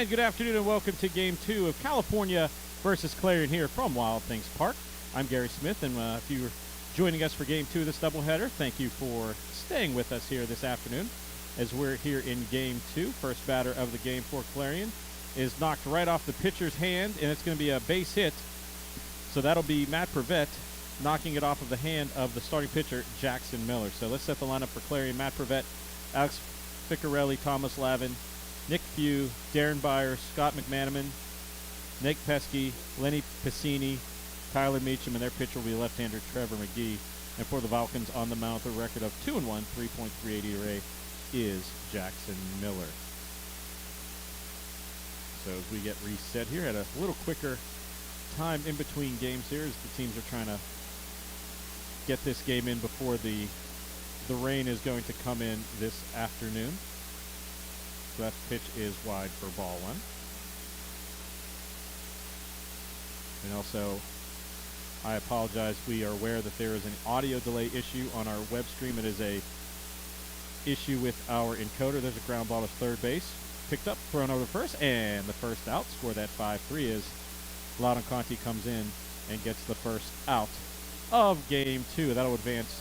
And good afternoon and welcome to Game 2 of California versus Clarion here from Wild Things Park. I'm Gary Smith, and if you're joining us for Game 2 of this doubleheader, thank you for staying with us here this afternoon as we're here in Game 2. First batter of the game for Clarion is knocked right off the pitcher's hand, and it's going to be a base hit. So that'll be Matt Prevett knocking it off of the hand of the starting pitcher, Jackson Miller. So let's set the lineup for Clarion. Matt Prevett, Alex Ficarelli, Thomas Lavin, Nick Few, Darren Byers, Scott McManaman, Nate Pesky, Lenny Piscini, Tyler Meacham, and their pitcher will be left-hander Trevor McGee. And for the Vulcans on the mound with a record of 2-1, 3.38 ERA is Jackson Miller. So as we get reset here, had a little quicker time in between games here as the teams are trying to get this game in before the rain is going to come in this afternoon. So that pitch is wide for ball one. And also, I apologize. We are aware that there is an audio delay issue on our web stream. It is a issue with our encoder. There's a ground ball to third base. Picked up, thrown over to first, and the first out. Score that 5-3 as Loudon Conti comes in and gets the first out of Game 2. That'll advance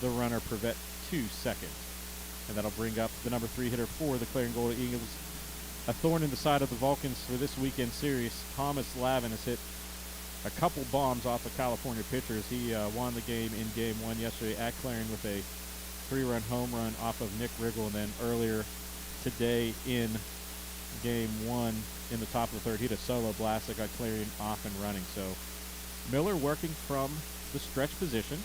the runner Prevett to second. And that'll bring up the number 3 hitter for the Clarion Golden Eagles. A thorn in the side of the Vulcans for this weekend series. Thomas Lavin has hit a couple bombs off of California pitchers. He won the game in Game 1 yesterday at Clarion with a 3-run home run off of Nick Riggle. And then earlier today in Game 1 in the top of the third, he had a solo blast that got Clarion off and running. So Miller working from the stretch position.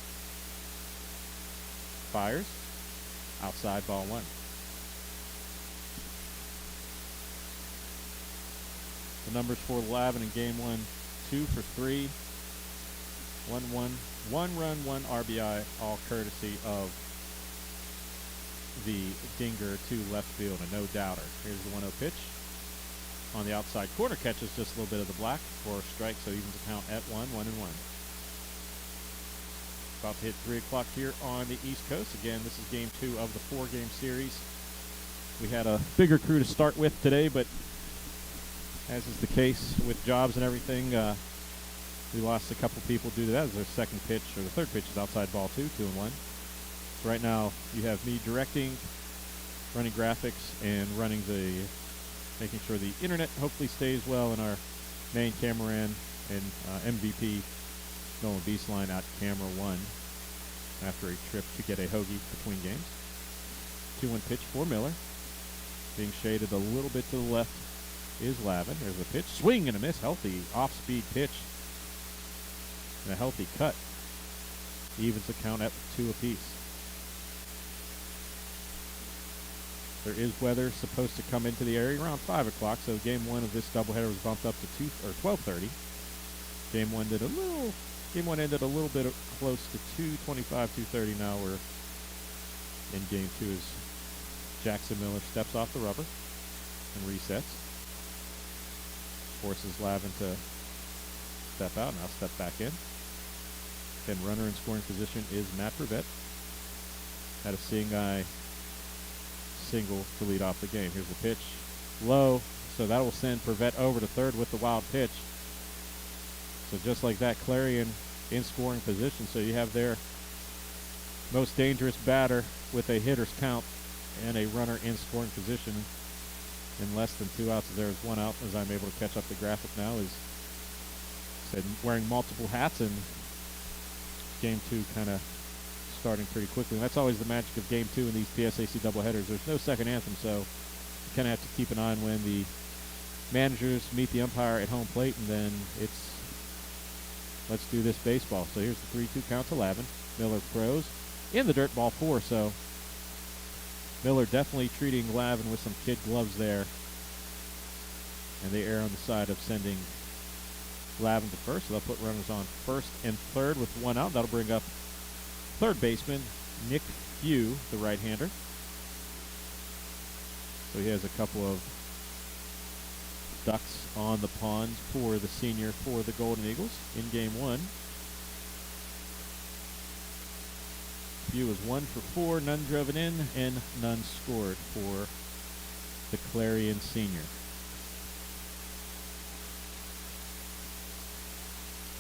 Fires. Outside ball one. The numbers for Lavin in Game 1, 2 for 3, 1 run, 1 RBI, all courtesy of the dinger to left field, a no-doubter. Here's the 1-0 pitch. On the outside corner, catches just a little bit of the black for a strike, so evens the count at 1-1. About to hit 3 o'clock here on the East Coast. Again, this is Game 2 of the 4-game series. We had a bigger crew to start with today, but as is the case with jobs and everything, we lost a couple people due to that. As their second pitch, or the third pitch is outside ball 2, 2-1. So right now you have me directing, running graphics, and making sure the internet hopefully stays well, and our main cameraman and MVP Nolan Beastline out camera 1 after a trip to get a hoagie between games. 2-1 pitch for Miller. Being shaded a little bit to the left is Lavin. There's a pitch. Swing and a miss. Healthy off-speed pitch. And a healthy cut. Evens the count at 2 apiece. There is weather supposed to come into the area around 5 o'clock, so Game 1 of this doubleheader was bumped up to 12:30. Game 1 ended a little bit close to 2:25, 2:30. Now we're in Game 2 as Jackson Miller steps off the rubber and resets. Forces Lavin to step out, now step back in. Then runner in scoring position is Matt Prevett. Had a seeing eye single to lead off the game. Here's the pitch. Low, so that will send Prevett over to third with the wild pitch. So just like that, Clarion in scoring position. So you have their most dangerous batter with a hitter's count and a runner in scoring position in less than 2 outs. There is 1 out as I'm able to catch up the graphic now. Is said wearing multiple hats, and Game 2 kind of starting pretty quickly. And that's always the magic of Game 2 in these PSAC doubleheaders. There's no second anthem, so you kind of have to keep an eye on when the managers meet the umpire at home plate, and then it's let's do this baseball. So here's the 3-2 count to Lavin. Miller throws in the dirt, ball 4. So Miller definitely treating Lavin with some kid gloves there. And they err on the side of sending Lavin to first. So they'll put runners on first and third with 1 out. That'll bring up third baseman Nick Few, the right-hander. So he has a couple of ducks on the pond for the senior for the Golden Eagles in Game 1. Few was 1 for 4, none driven in, and none scored for the Clarion senior.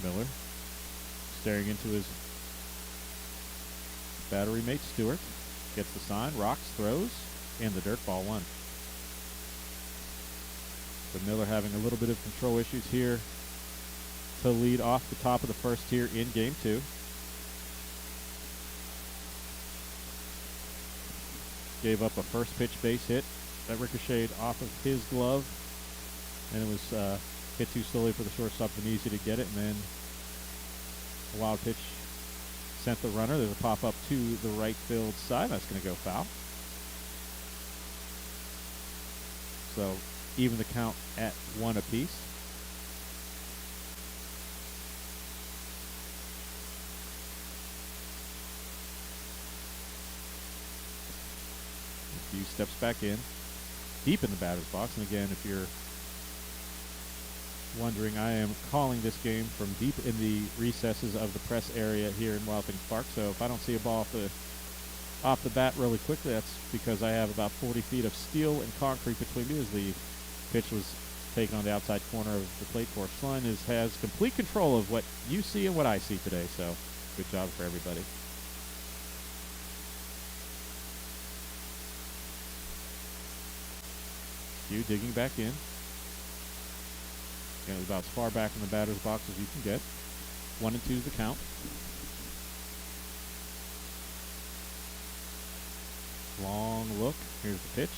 Miller staring into his battery mate Stewart. Gets the sign, rocks, throws, and the dirt ball 1. But Miller having a little bit of control issues here to lead off the top of the first tier in game 2. Gave up a first pitch base hit that ricocheted off of his glove, and it was hit too slowly for the shortstop and easy to get it, and then a wild pitch sent the runner. There's a pop-up to the right field side. That's going to go foul. So even the count at 1 apiece. A few steps back in, deep in the batter's box. And again, if you're wondering, I am calling this game from deep in the recesses of the press area here in Wild Things Park. So if I don't see a ball off the bat really quickly, that's because I have about 40 feet of steel and concrete between me as the pitch was taken on the outside corner of the plate. Porcelain has complete control of what you see and what I see today. So good job for everybody. Hugh digging back in. Again, about as far back in the batter's box as you can get. 1 and 2 is the count. Long look. Here's the pitch.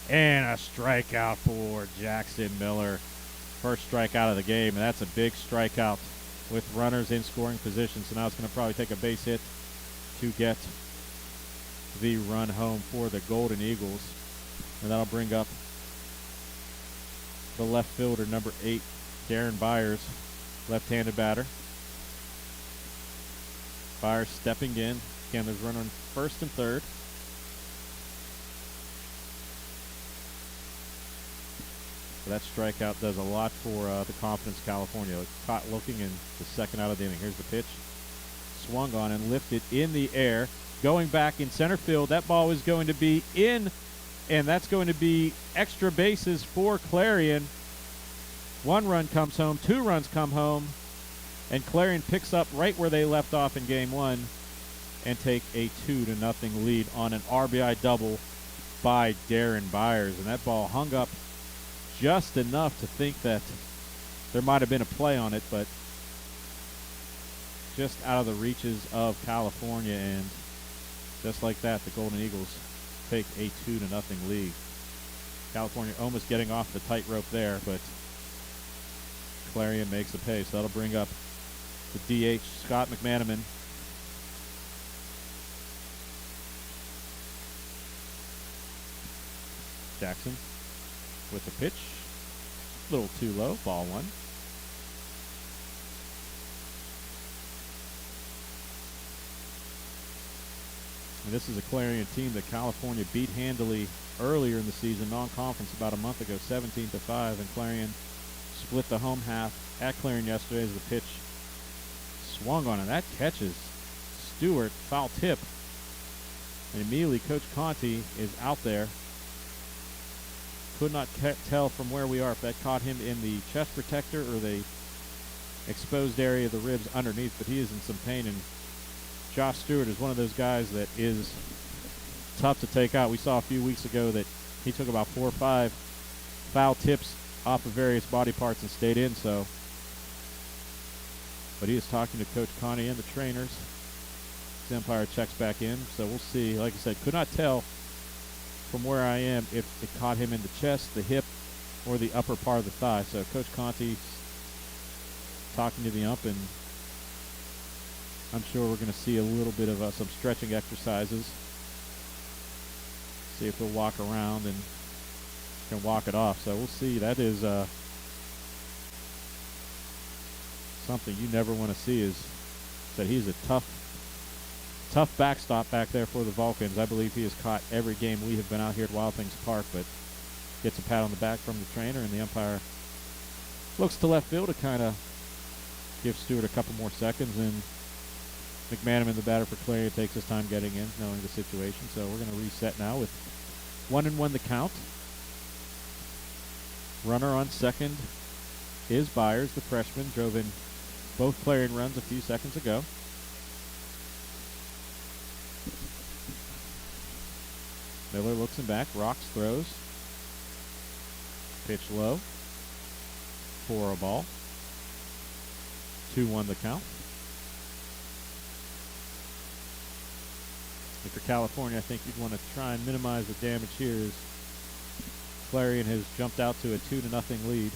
And a strikeout for Jackson Miller. First strikeout of the game, and that's a big strikeout with runners in scoring position. So now it's going to probably take a base hit to get the run home for the Golden Eagles. And that'll bring up the left fielder, number 8, Darren Byers, left-handed batter. Byers stepping in. Again, there's runner on first and third. So that strikeout does a lot for the Confidence California. Caught looking in the second out of the inning. Here's the pitch. Swung on and lifted in the air. Going back in center field. That ball is going to be in, and that's going to be extra bases for Clarion. 1 run comes home, 2 runs come home, and Clarion picks up right where they left off in game 1 and take a 2-0 lead on an RBI double by Darren Byers. And that ball hung up just enough to think that there might have been a play on it, but just out of the reaches of California, and just like that, the Golden Eagles take a 2-0 lead. California almost getting off the tightrope there, but Clarion makes the pay. So that'll bring up the DH, Scott McManaman. Jackson with the pitch. A little too low, ball 1. And this is a Clarion team that California beat handily earlier in the season, non-conference about a month ago, 17-5, and Clarion split the home half at Clarion yesterday as the pitch swung on, and that catches Stewart, foul tip. And immediately Coach Conti is out there. Could not tell from where we are if that caught him in the chest protector or the exposed area of the ribs underneath, but he is in some pain, and Josh Stewart is one of those guys that is tough to take out. We saw a few weeks ago that he took about 4 or 5 foul tips off of various body parts and stayed in, so. But he is talking to Coach Conti and the trainers. His umpire checks back in, so we'll see. Like I said, could not tell from where I am if it caught him in the chest, the hip, or the upper part of the thigh. So Coach Conti's talking to the ump, and I'm sure we're going to see a little bit of some stretching exercises. See if he'll walk around and can walk it off. So we'll see. That is something you never want to see, is that he's a tough backstop back there for the Vulcans. I believe he has caught every game we have been out here at Wild Things Park, but gets a pat on the back from the trainer, and the umpire looks to left field to kind of give Stewart a couple more seconds, and McManaman, the batter for Clarion, takes his time getting in, knowing the situation. So we're going to reset now with 1-1 the count. Runner on second is Byers, the freshman, drove in both Clarion runs a few seconds ago. Miller looks him back, rocks, throws. Pitch low for a ball. 2-1 the count. If you're California, I think you'd want to try and minimize the damage here as Clarion has jumped out to a 2-0 lead.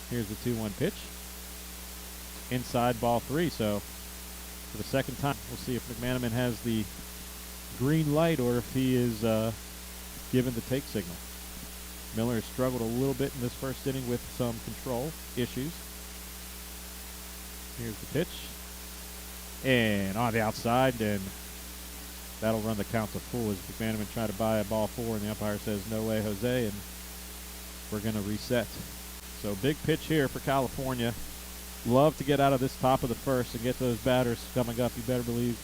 Here's the 2-1 pitch. Inside ball 3, so for the second time, we'll see if McManaman has the green light or if he is given the take signal. Miller has struggled a little bit in this first inning with some control issues. Here's the pitch. And on the outside, and that'll run the count to full as McManaman tried to buy a ball 4, and the umpire says, no way, Jose, and we're going to reset. So big pitch here for California. Love to get out of this top of the first and get those batters coming up. You better believe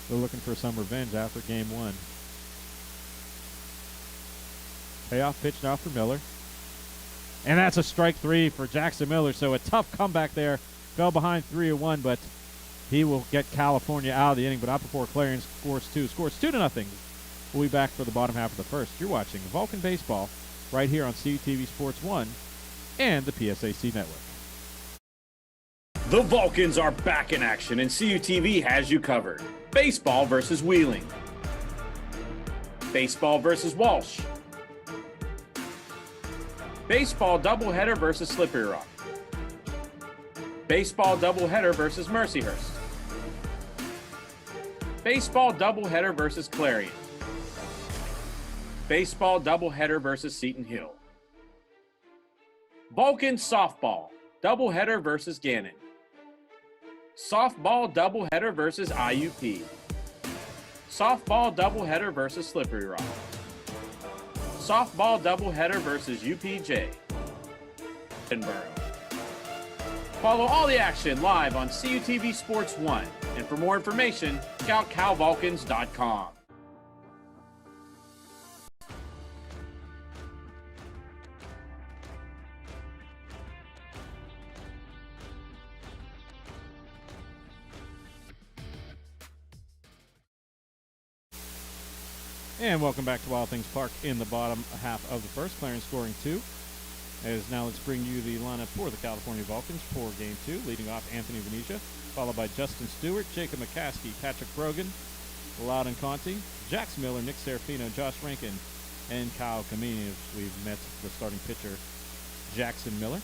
they're looking for some revenge after game 1. Payoff pitch now for Miller. And that's a strike 3 for Jackson Miller. So a tough comeback there. Fell behind 3-1, but he will get California out of the inning, but not before Clarion scores 2. Scores 2-0. We'll be back for the bottom half of the first. You're watching Vulcan Baseball right here on CUTV Sports 1 and the PSAC Network. The Vulcans are back in action, and CUTV has you covered. Baseball versus Wheeling. Baseball versus Walsh. Baseball doubleheader versus Slippery Rock. Baseball doubleheader versus Mercyhurst. Baseball doubleheader versus Clarion. Baseball doubleheader versus Seton Hill. Vulcan softball doubleheader versus Gannon. Softball doubleheader versus IUP. Softball doubleheader versus Slippery Rock. Softball doubleheader versus UPJ. Edinburgh. Follow all the action live on CUTV Sports 1. And for more information, check out calvulcans.com. And welcome back to Wild Things Park in the bottom half of the first. Clarion scoring 2. As now let's bring you the lineup for the California Vulcans for Game 2. Leading off Anthony Venetia, followed by Justin Stewart, Jacob McCaskey, Patrick Brogan, Loudon Conti, Jax Miller, Nick Serafino, Josh Rankin, and Kyle Kamini as we've met the starting pitcher, Jackson Miller.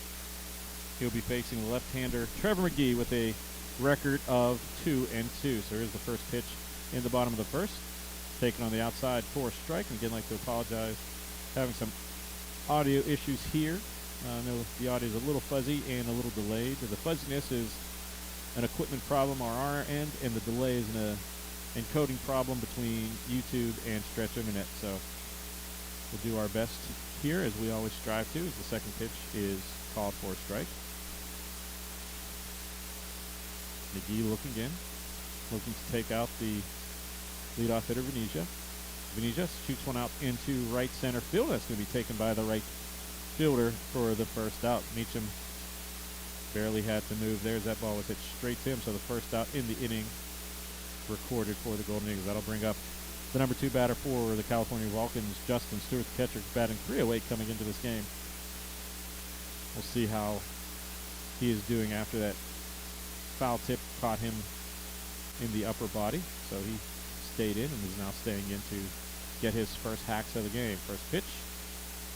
He'll be facing the left-hander Trevor McGee with a record of 2-2. So here's the first pitch in the bottom of the first. Taken on the outside for a strike. And again, like to apologize, having some audio issues here. I know the audio is a little fuzzy and a little delayed. The fuzziness is an equipment problem on our end, and the delay is an encoding problem between YouTube and Stretch Internet. So we'll do our best here, as we always strive to, as the second pitch is called for a strike. McGee looking in, looking to take out the leadoff hitter Venetia. Venetia shoots one out into right center field. That's going to be taken by the right fielder for the first out. Meacham barely had to move. There's that ball was hit straight to him. So the first out in the inning recorded for the Golden Eagles. That'll bring up the number 2 batter for the California Vulcans, Justin Stewart, the catcher, batting .308 coming into this game. We'll see how he is doing after that foul tip caught him in the upper body. So he stayed in and is now staying in to get his first hacks of the game. First pitch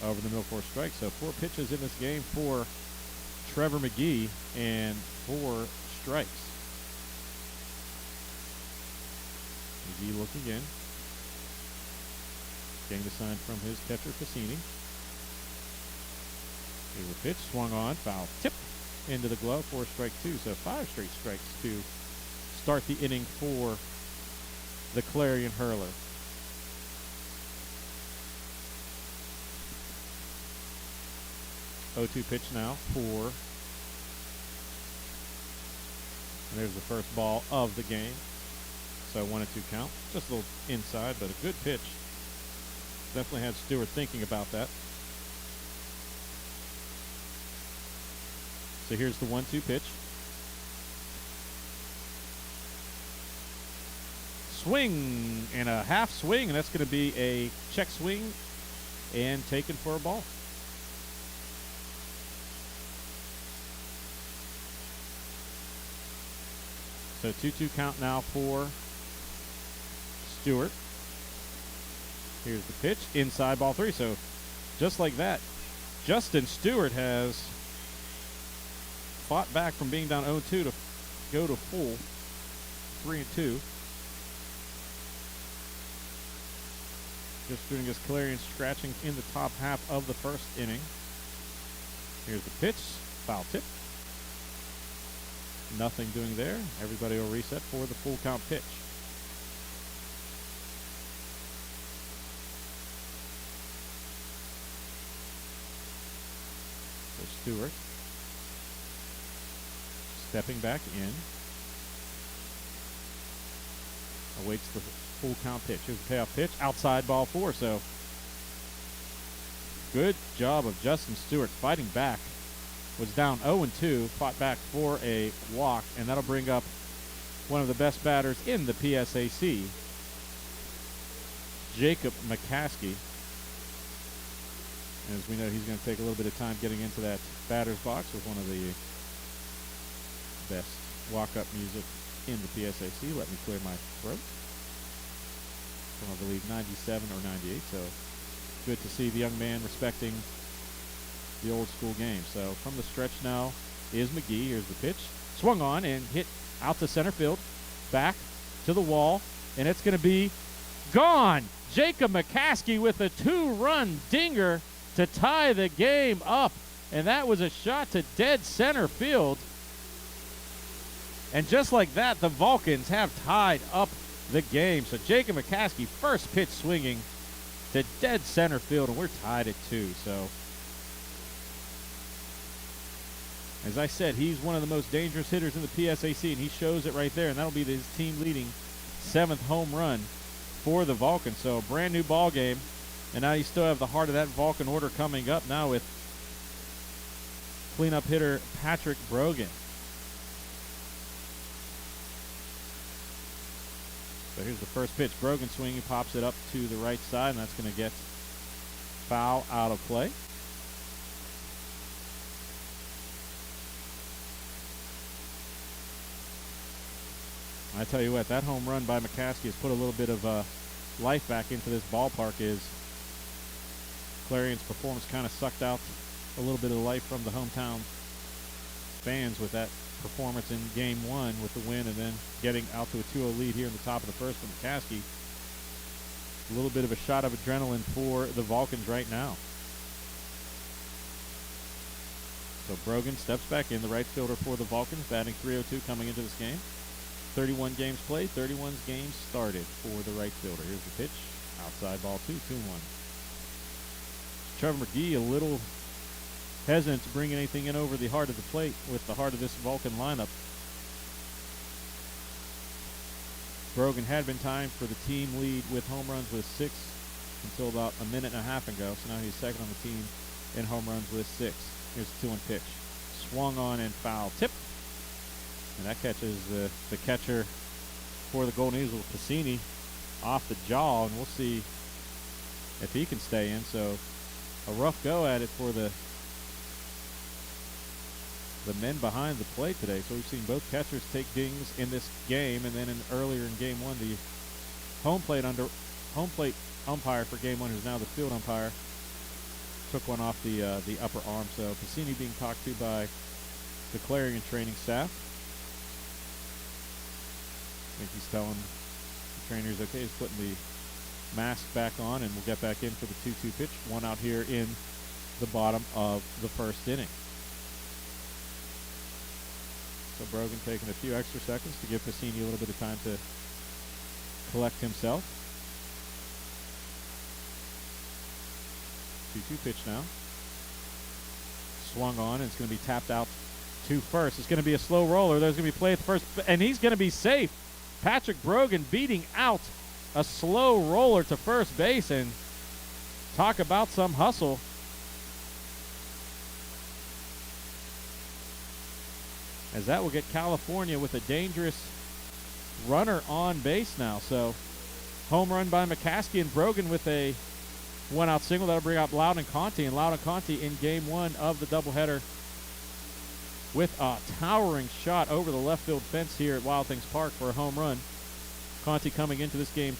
over the middle for a strike. So 4 pitches in this game for Trevor McGee and 4 strikes. McGee looking in. Getting the sign from his catcher Cassini. Here's a pitch, swung on, foul tip into the glove for strike 2. So 5 straight strikes to start the inning for the Clarion hurler. Oh-2 pitch now for, and there's the first ball of the game. So 1-2 count. Just a little inside, but a good pitch. Definitely had Stewart thinking about that. So here's the 1-2 pitch. Swing and a half swing, and that's going to be a check swing and taken for a ball. So 2-2 count now for Stewart. Here's the pitch, inside ball 3. So just like that, Justin Stewart has fought back from being down 0-2 to go to full 3-2. Just doing his Clarion scratching in the top half of the first inning. Here's the pitch, foul tip. Nothing doing there. Everybody will reset for the full count pitch. So Stewart stepping back in. Awaits the full count pitch. Here's the payoff pitch. Outside ball 4. So good job of Justin Stewart fighting back. Was down 0-2, fought back for a walk, and that'll bring up one of the best batters in the PSAC, Jacob McCaskey. As we know, he's going to take a little bit of time getting into that batter's box with one of the best walk-up music in the PSAC. Let me clear my throat. From, I believe, 97 or 98, so good to see the young man respecting the old school game. So from the stretch now is McGee. Here's the pitch. Swung on and hit out to center field. Back to the wall, and it's going to be gone. Jacob McCaskey with a 2-run dinger to tie the game up. And that was a shot to dead center field. And just like that, the Vulcans have tied up the game. So Jacob McCaskey, first pitch swinging to dead center field, and we're tied at 2. So as I said, he's one of the most dangerous hitters in the PSAC, and he shows it right there, and that'll be his team-leading 7th home run for the Vulcan. So brand new ball game, and now you still have the heart of that Vulcan order coming up now with cleanup hitter Patrick Brogan. So here's the first pitch. Brogan swinging, pops it up to the right side, and that's going to get foul out of play. I tell you what, that home run by McCaskey has put a little bit of life back into this ballpark. As Clarion's performance kind of sucked out a little bit of life from the hometown fans with that performance in Game 1 with the win, and then getting out to a 2-0 lead here in the top of the first from McCaskey. A little bit of a shot of adrenaline for the Vulcans right now. So Brogan steps back in, the right fielder for the Vulcans, batting .302 coming into this game. 31 games played, 31 games started for the right fielder. Here's the pitch. Outside ball 2, 2-1. Trevor McGee a little hesitant to bring anything in over the heart of the plate with the heart of this Vulcan lineup. Brogan had been timed for the team lead with home runs with 6 until about a minute and a half ago. So now he's second on the team in home runs with 6. Here's the 2-1 pitch. Swung on and foul tip. And that catches the catcher for the Golden Eagles, Piscini, off the jaw, and we'll see if he can stay in. So a rough go at it for the men behind the plate today. So we've seen both catchers take dings in this game, and then earlier in Game 1, the home plate umpire for Game 1, who's now the field umpire, took one off the upper arm. So Piscini being talked to by the Clarion training staff. I think he's telling the trainers, okay, he's putting the mask back on, and we'll get back in for the 2-2 pitch. One out here in the bottom of the first inning. So Brogan taking a few extra seconds to give Piscini a little bit of time to collect himself. 2-2 pitch now. Swung on, and it's going to be tapped out to first. It's going to be a slow roller. There's going to be play at the first, and he's going to be safe. Patrick Brogan beating out a slow roller to first base, and talk about some hustle. as that will get California with a dangerous runner on base now. So home run by McCaskey, and Brogan with a one-out single. That'll bring out Loudon and Conti. And Loudon and Conti in game one of the doubleheader with a towering shot over the left field fence here at Wild Things Park for a home run. Conti coming into this game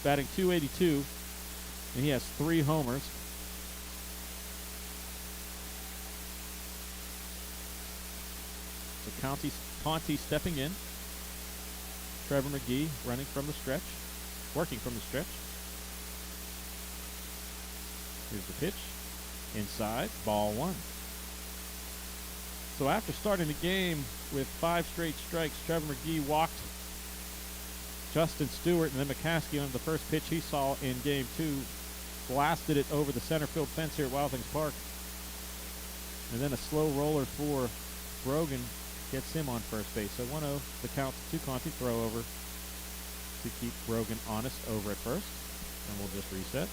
batting .282, and he has 3 homers. So Conti stepping in. Trevor McGee running from the stretch, working from the stretch. Here's the pitch. Inside, ball 1. So after starting the game with 5 straight strikes, Trevor McGee walked Justin Stewart, and then McCaskey on the first pitch he saw in game 2 blasted it over the center field fence here at Wild Things Park. And then a slow roller for Brogan gets him on first base. So 1-0 the count to Conti. Throw over to keep Brogan honest over at first. And we'll just reset.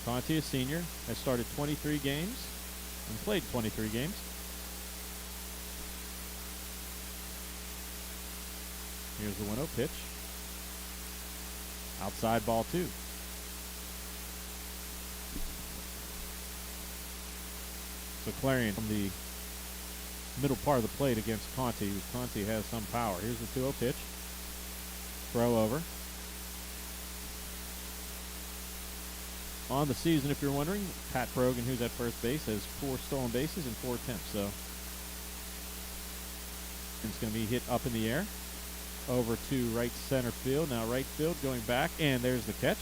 Conti, a senior, has started 23 games and played 23 games. Here's the 1-0 pitch. Outside, ball 2. So Clarion from the middle part of the plate against Conti. Conti has some power. Here's the 2-0 pitch. Throw over. On the season, if you're wondering, Pat Brogan, who's at first base, has 4 stolen bases and 4 attempts. So it's going to be hit up in the air over to right center field. Now right field going back, and there's the catch.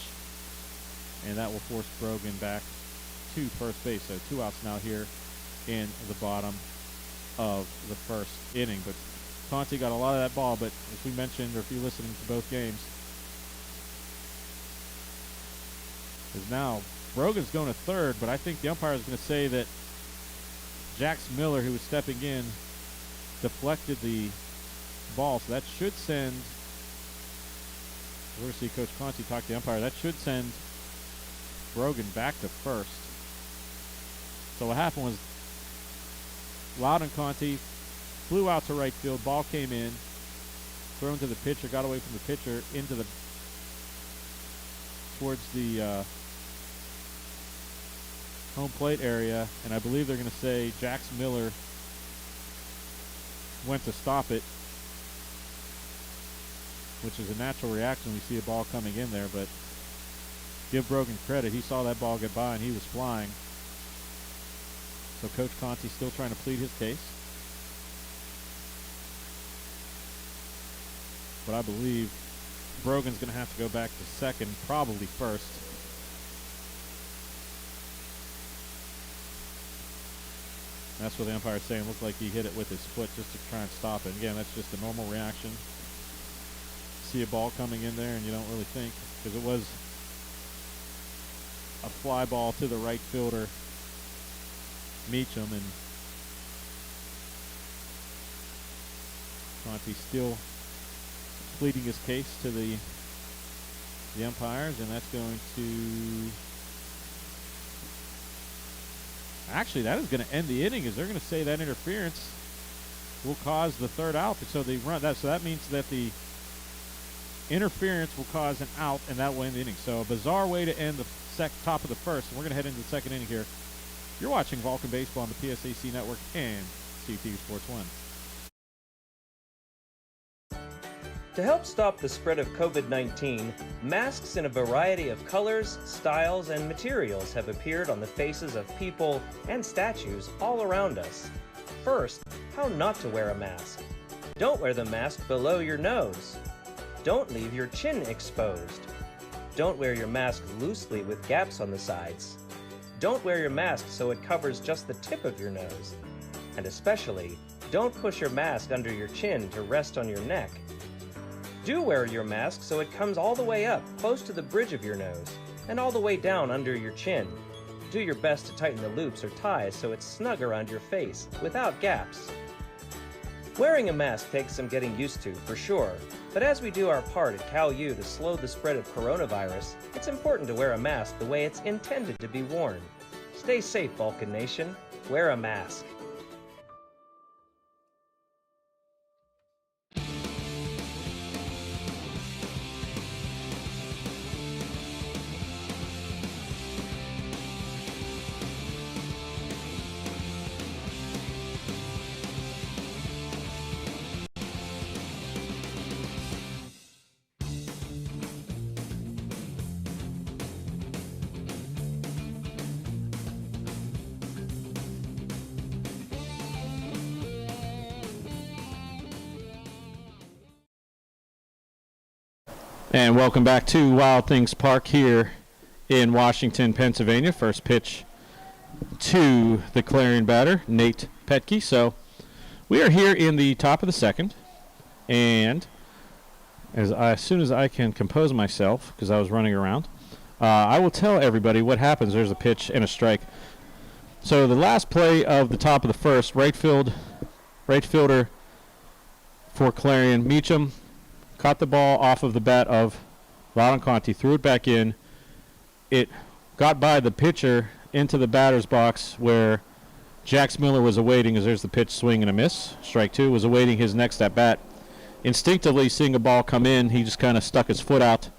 And that will force Brogan back to first base. So 2 outs now here in the bottom of the first inning. But Conti got a lot of that ball, but as we mentioned, or if you're listening to both games, is now Brogan's going to third, but I think the umpire is going to say that Jax Miller, who was stepping in, deflected the ball. So that should send, we're going to see Coach Conti talk to the umpire, that should send Brogan back to first. So what happened was Loudon Conti flew out to right field, ball came in, thrown to the pitcher, got away from the pitcher into the, towards the home plate area, and I believe they're going to say Jax Miller went to stop it, which is a natural reaction. We see a ball coming in there, but give Brogan credit. He saw that ball get by, and he was flying. So Coach Conti still trying to plead his case. But I believe Brogan's going to have to go back to second, probably first. That's what the umpire is saying. Looked like he hit it with his foot just to try and stop it. Again, that's just a normal reaction. See a ball coming in there and you don't really think, because it was a fly ball to the right fielder, Meacham, and Conti still pleading his case to the umpires, and that's going to, actually that is going to end the inning, as they're going to say that interference will cause the third out. So they run that, so that means that the interference will cause an out, and that will end the inning. So a bizarre way to end the top of the first, and we're going to head into the second inning here. You're watching Vulcan Baseball on the PSAC Network and CTV Sports 1. To help stop the spread of COVID-19, masks in a variety of colors, styles, and materials have appeared on the faces of people and statues all around us. First, how not to wear a mask. Don't wear the mask below your nose. Don't leave your chin exposed. Don't wear your mask loosely with gaps on the sides. Don't wear your mask so it covers just the tip of your nose. And especially, don't push your mask under your chin to rest on your neck. Do wear your mask so it comes all the way up, close to the bridge of your nose, and all the way down under your chin. Do your best to tighten the loops or ties so it's snug around your face, without gaps. Wearing a mask takes some getting used to, for sure, but as we do our part at Cal U to slow the spread of coronavirus, it's important to wear a mask the way it's intended to be worn. Stay safe, Vulcan Nation. Wear a mask. And welcome back to Wild Things Park here in Washington, Pennsylvania. First pitch to the Clarion batter, Nate Petke. So we are here in the top of the second, and as soon as I can compose myself, because I was running around, I will tell everybody what happens. There's a pitch and a strike. So the last play of the top of the first, right fielder for Clarion, Meacham, caught the ball off of the bat of Ron Conti, threw it back in. It got by the pitcher into the batter's box where Jax Miller was awaiting, as there's the pitch, swing and a miss. Strike two, was awaiting his next at bat. Instinctively seeing a ball come in, he just kind of stuck his foot out.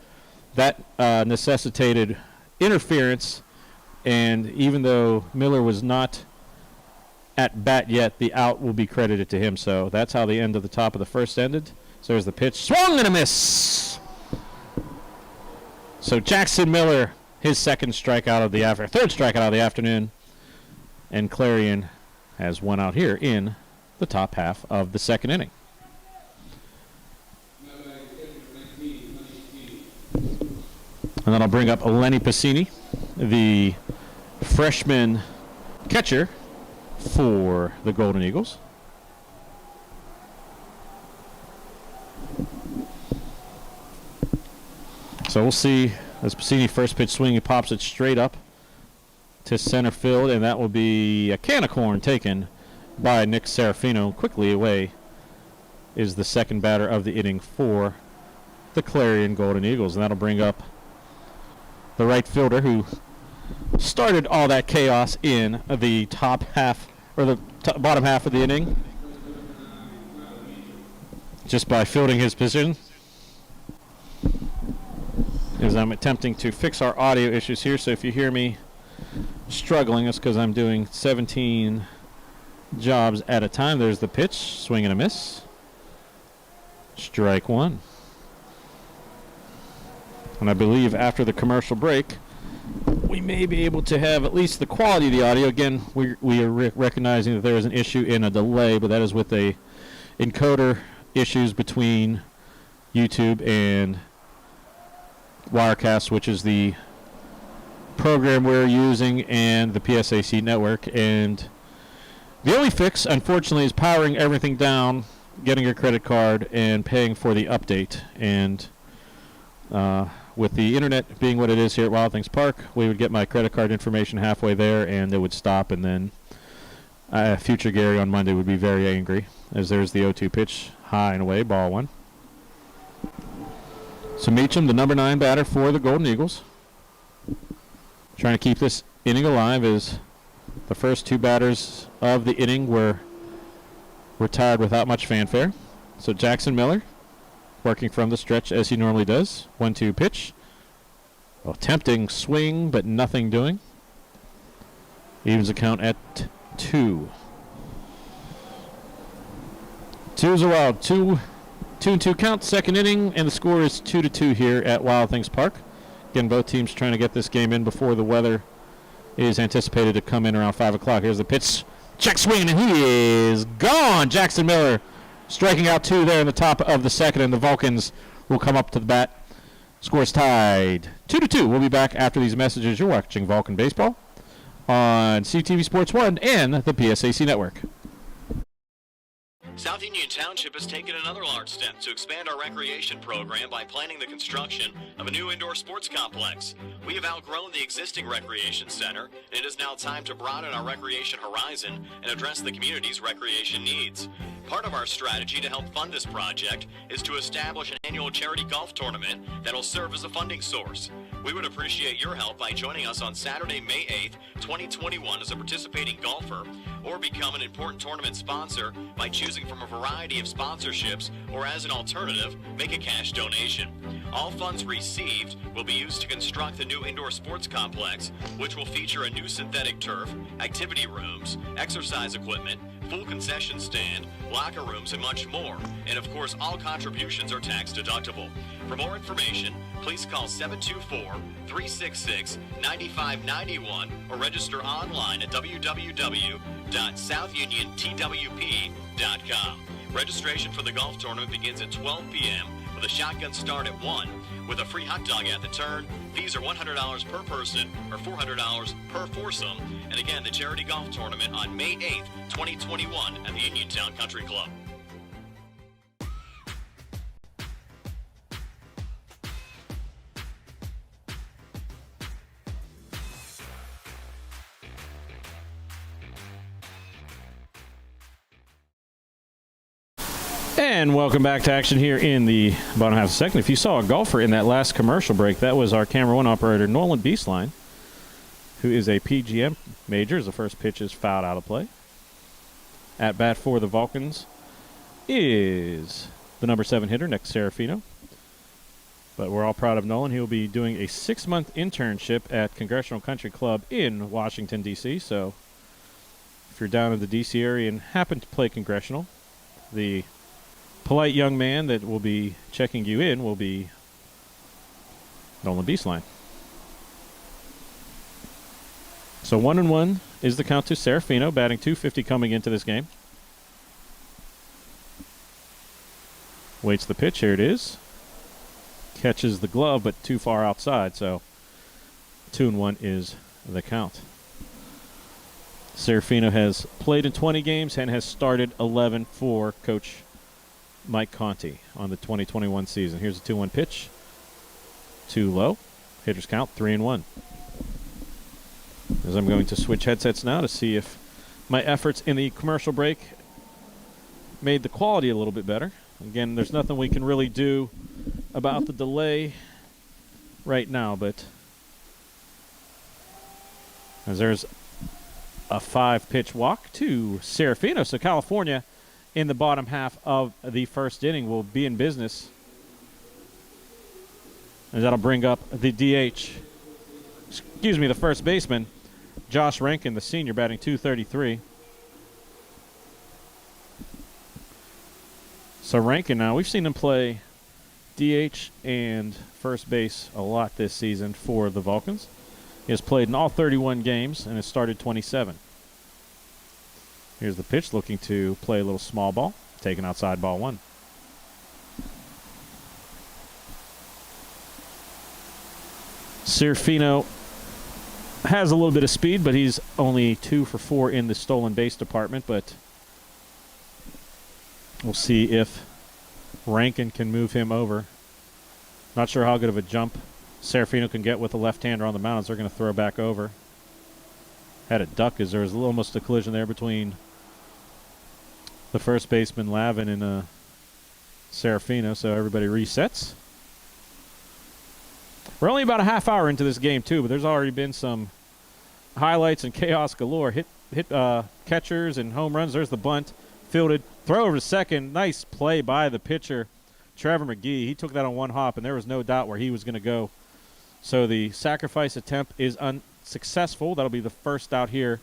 That necessitated interference, and even though Miller was not at bat yet, the out will be credited to him. So that's how the end of the top of the first ended. So there's the pitch, swung and a miss. So Jackson Miller, his third strikeout of the afternoon, and Clarion has one out here in the top half of the second inning. And then I'll bring up Lenny Pacini, the freshman catcher for the Golden Eagles. So we'll see as Pacini first pitch swing, he pops it straight up to center field, and that will be a can of corn taken by Nick Serafino. Quickly away is the second batter of the inning for the Clarion Golden Eagles, and that'll bring up the right fielder who started all that chaos in the top half, or the bottom half of the inning, just by fielding his position. As I'm attempting to fix our audio issues here, so if you hear me struggling, it's because I'm doing 17 jobs at a time. There's the pitch, swing and a miss. Strike one. And I believe after the commercial break, we may be able to have at least the quality of the audio. Again, we are recognizing that there is an issue in a delay, but that is with a encoder issues between YouTube and Wirecast, which is the program we're using, and the PSAC network. And the only fix, unfortunately, is powering everything down, getting your credit card, and paying for the update. And with the internet being what it is here at Wild Things Park, we would get my credit card information halfway there, and it would stop, and then future Gary on Monday would be very angry, as there's the 0-2 pitch, high and away, ball one. So Meacham, the number 9 batter for the Golden Eagles, trying to keep this inning alive, as the first two batters of the inning were retired without much fanfare. So Jackson Miller, working from the stretch as he normally does. 1-2 pitch. Well, tempting swing, but nothing doing. Evens the count at 2. 2's a wild. 2-2 count, second inning, and the score is 2-2 here at Wild Things Park. Again, both teams trying to get this game in before the weather is anticipated to come in around 5 o'clock. Here's the pitch. Check swing, and he is gone. Jackson Miller striking out 2 there in the top of the second, and the Vulcans will come up to the bat. Score's tied 2-2. We'll be back after these messages. You're watching Vulcan Baseball on CTV Sports 1 and the PSAC Network. South Union Township has taken another large step to expand our recreation program by planning the construction of a new indoor sports complex. We have outgrown the existing recreation center, and it is now time to broaden our recreation horizon and address the community's recreation needs. Part of our strategy to help fund this project is to establish an annual charity golf tournament that will serve as a funding source. We would appreciate your help by joining us on Saturday, May 8th, 2021 as a participating golfer, or become an important tournament sponsor by choosing from a variety of sponsorships, or as an alternative, make a cash donation. All funds received will be used to construct the new indoor sports complex, which will feature a new synthetic turf, activity rooms, exercise equipment, full concession stand, locker rooms, and much more. And of course, all contributions are tax deductible. For more information, please call 724-366-9591 or register online at www.southniontwp.com. Registration for the golf tournament begins at 12 p.m. with a shotgun start at 1 with a free hot dog at the turn. Fees are $100 per person or $400 per foursome. And again, the charity golf tournament on May 8th, 2021 at the Uniontown Country Club. And welcome back to action here in the bottom half of the second. If you saw a golfer in that last commercial break, that was our camera one operator, Nolan Beastline, who is a PGM major, as the first pitch is fouled out of play. At bat for the Vulcans is the number 7 hitter, Nick Serafino. But we're all proud of Nolan. He will be doing a 6-month internship at Congressional Country Club in Washington, D.C. So if you're down in the D.C. area and happen to play Congressional, the polite young man that will be checking you in will be Nolan Beastline. So 1-1 is the count to Serafino, batting .250 coming into this game. Waits the pitch. Here it is. Catches the glove, but too far outside. So 2-1 is the count. Serafino has played in 20 games and has started 11 for Coach Mike Conti on the 2021 season. Here's a 2-1 pitch. Too low. Hitters count 3-1. As I'm going to switch headsets now to see if my efforts in the commercial break made the quality a little bit better. Again, there's nothing we can really do about the delay right now, but as there's a 5-pitch walk to Serafino. So California in the bottom half of the first inning will be in business. And that'll bring up the DH, the first baseman, Josh Rankin, the senior, batting .233. So Rankin now, we've seen him play DH and first base a lot this season for the Vulcans. He has played in all 31 games and has started 27. Here's the pitch, looking to play a little small ball, taken outside, ball 1. Serafino has a little bit of speed, but he's only 2 for 4 in the stolen base department. But we'll see if Rankin can move him over. Not sure how good of a jump Serafino can get with a left-hander on the mound as they're going to throw back over. Had a duck as there was almost a collision there between the first baseman, Lavin, and Serafino, so everybody resets. We're only about a half hour into this game, too, but there's already been some highlights and chaos galore. Hit catchers and home runs. There's the bunt. Fielded. Throw over to second. Nice play by the pitcher, Trevor McGee. He took that on one hop, and there was no doubt where he was going to go. So the sacrifice attempt is unsuccessful. That'll be the first out here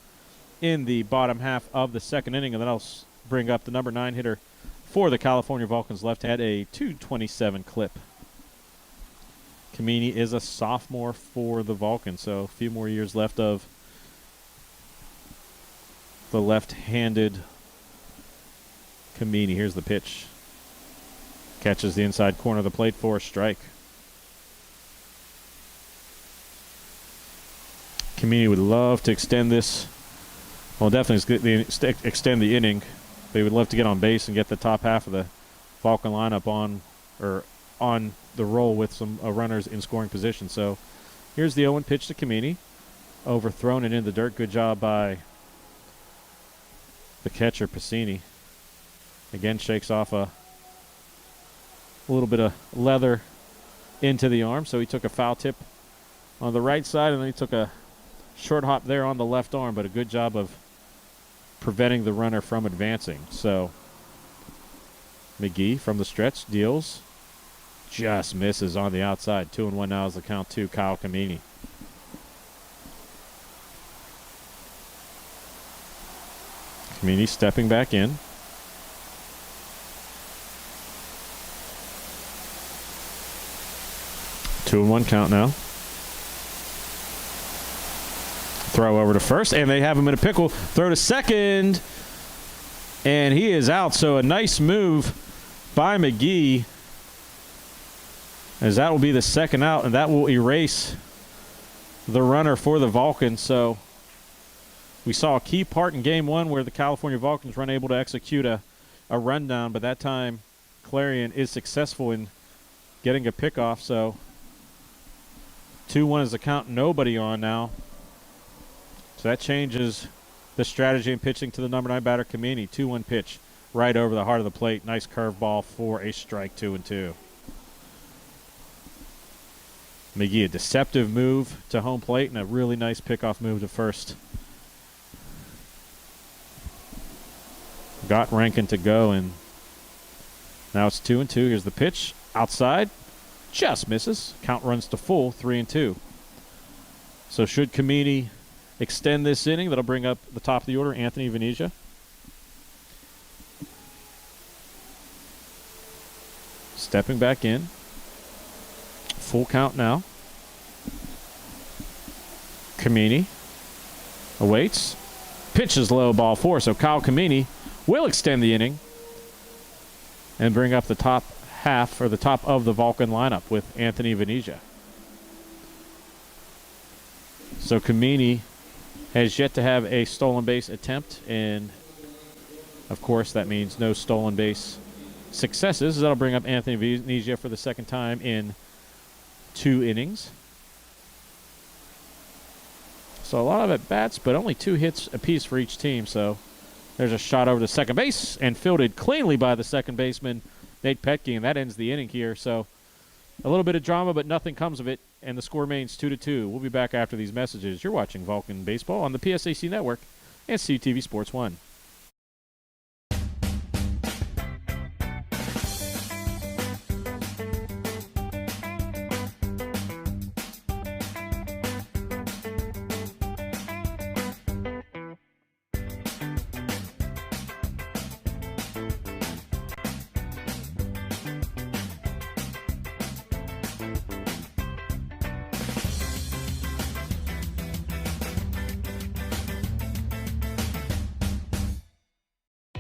in the bottom half of the second inning, and then I'll bring up the number 9 hitter for the California Vulcans left hand, a .227 clip. Kamini is a sophomore for the Vulcans, so a few more years left of the left-handed Kamini. Here's the pitch. Catches the inside corner of the plate for a strike. Kamini would love to extend this. Well, definitely extend the inning. They would love to get on base and get the top half of the Vulcan lineup on the roll with some runners in scoring position. So here's the 0-1 pitch to Kamini. Overthrown and in the dirt. Good job by the catcher, Piscini. Again, shakes off a little bit of leather into the arm. So he took a foul tip on the right side, and then he took a short hop there on the left arm, but a good job of preventing the runner from advancing. So McGee from the stretch deals. Just misses on the outside. 2-1 now is the count to Kyle Kamini. Kamini stepping back in. Two and 1 count now. Throw over to first, and they have him in a pickle. Throw to second, and he is out. So a nice move by McGee as that will be the second out, and that will erase the runner for the Vulcans. So we saw a key part in game one where the California Vulcans were unable to execute a rundown, but that time Clarion is successful in getting a pickoff. So 2-1 is the count, nobody on now. So that changes the strategy in pitching to the number 9 batter, Kamini. 2-1 pitch right over the heart of the plate. Nice curveball for a strike, 2-2. McGee, a deceptive move to home plate and a really nice pickoff move to first. Got Rankin to go, and now it's 2-2. Here's the pitch. Outside. Just misses. Count runs to full, 3-2. So should Kamini extend this inning, that'll bring up the top of the order, Anthony Venezia. Stepping back in. Full count now. Kamini awaits. Pitches low, ball 4. So Kyle Kamini will extend the inning and bring up the top half, or the top of the Vulcan lineup, with Anthony Venezia. So Kamini has yet to have a stolen base attempt, and of course that means no stolen base successes. That'll bring up Anthony Venezia for the second time in 2 innings. So a lot of at-bats, but only 2 hits apiece for each team. So there's a shot over to second base and fielded cleanly by the second baseman, Nate Petke, and that ends the inning here. So a little bit of drama, but nothing comes of it, and the score remains 2-2. We'll be back after these messages. You're watching Vulcan Baseball on the PSAC Network and CTV Sports 1.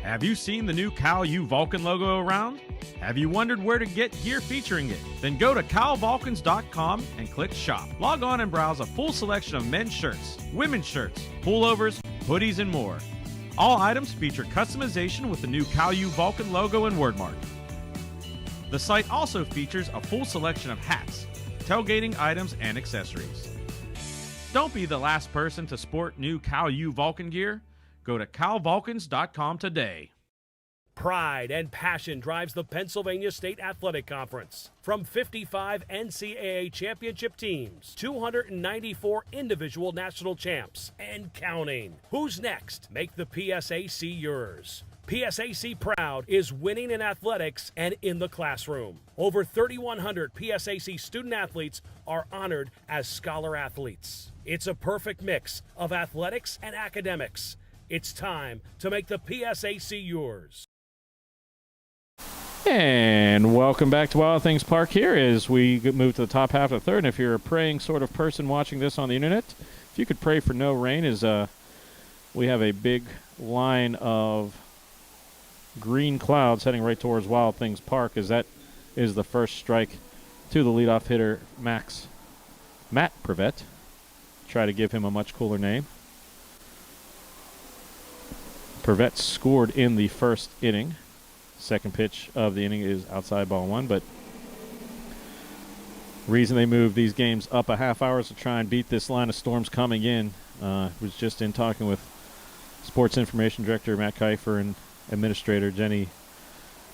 Have you seen the new Cal U Vulcan logo around? Have you wondered where to get gear featuring it? Then go to calvulcans.com and click shop. Log on and browse a full selection of men's shirts, women's shirts, pullovers, hoodies, and more. All items feature customization with the new Cal U Vulcan logo and wordmark. The site also features a full selection of hats, tailgating items, and accessories. Don't be the last person to sport new Cal U Vulcan gear. Go to calvulcans.com today. Pride and passion drives the Pennsylvania State Athletic Conference. From 55 NCAA championship teams, 294 individual national champs, and counting. Who's next? Make the PSAC yours. PSAC Proud is winning in athletics and in the classroom. Over 3,100 PSAC student athletes are honored as scholar athletes. It's a perfect mix of athletics and academics. It's time to make the PSAC yours. And welcome back to Wild Things Park here as we move to the top half of the third. And if you're a praying sort of person watching this on the internet, if you could pray for no rain, as we have a big line of green clouds heading right towards Wild Things Park, as that is the first strike to the leadoff hitter, Matt Prevet. Try to give him a much cooler name. Prevet scored in the first inning. Second pitch of the inning is outside, ball 1, but reason they move these games up a half hour is to try and beat this line of storms coming in. Was just in talking with Sports Information Director Matt Kiefer and Administrator Jenny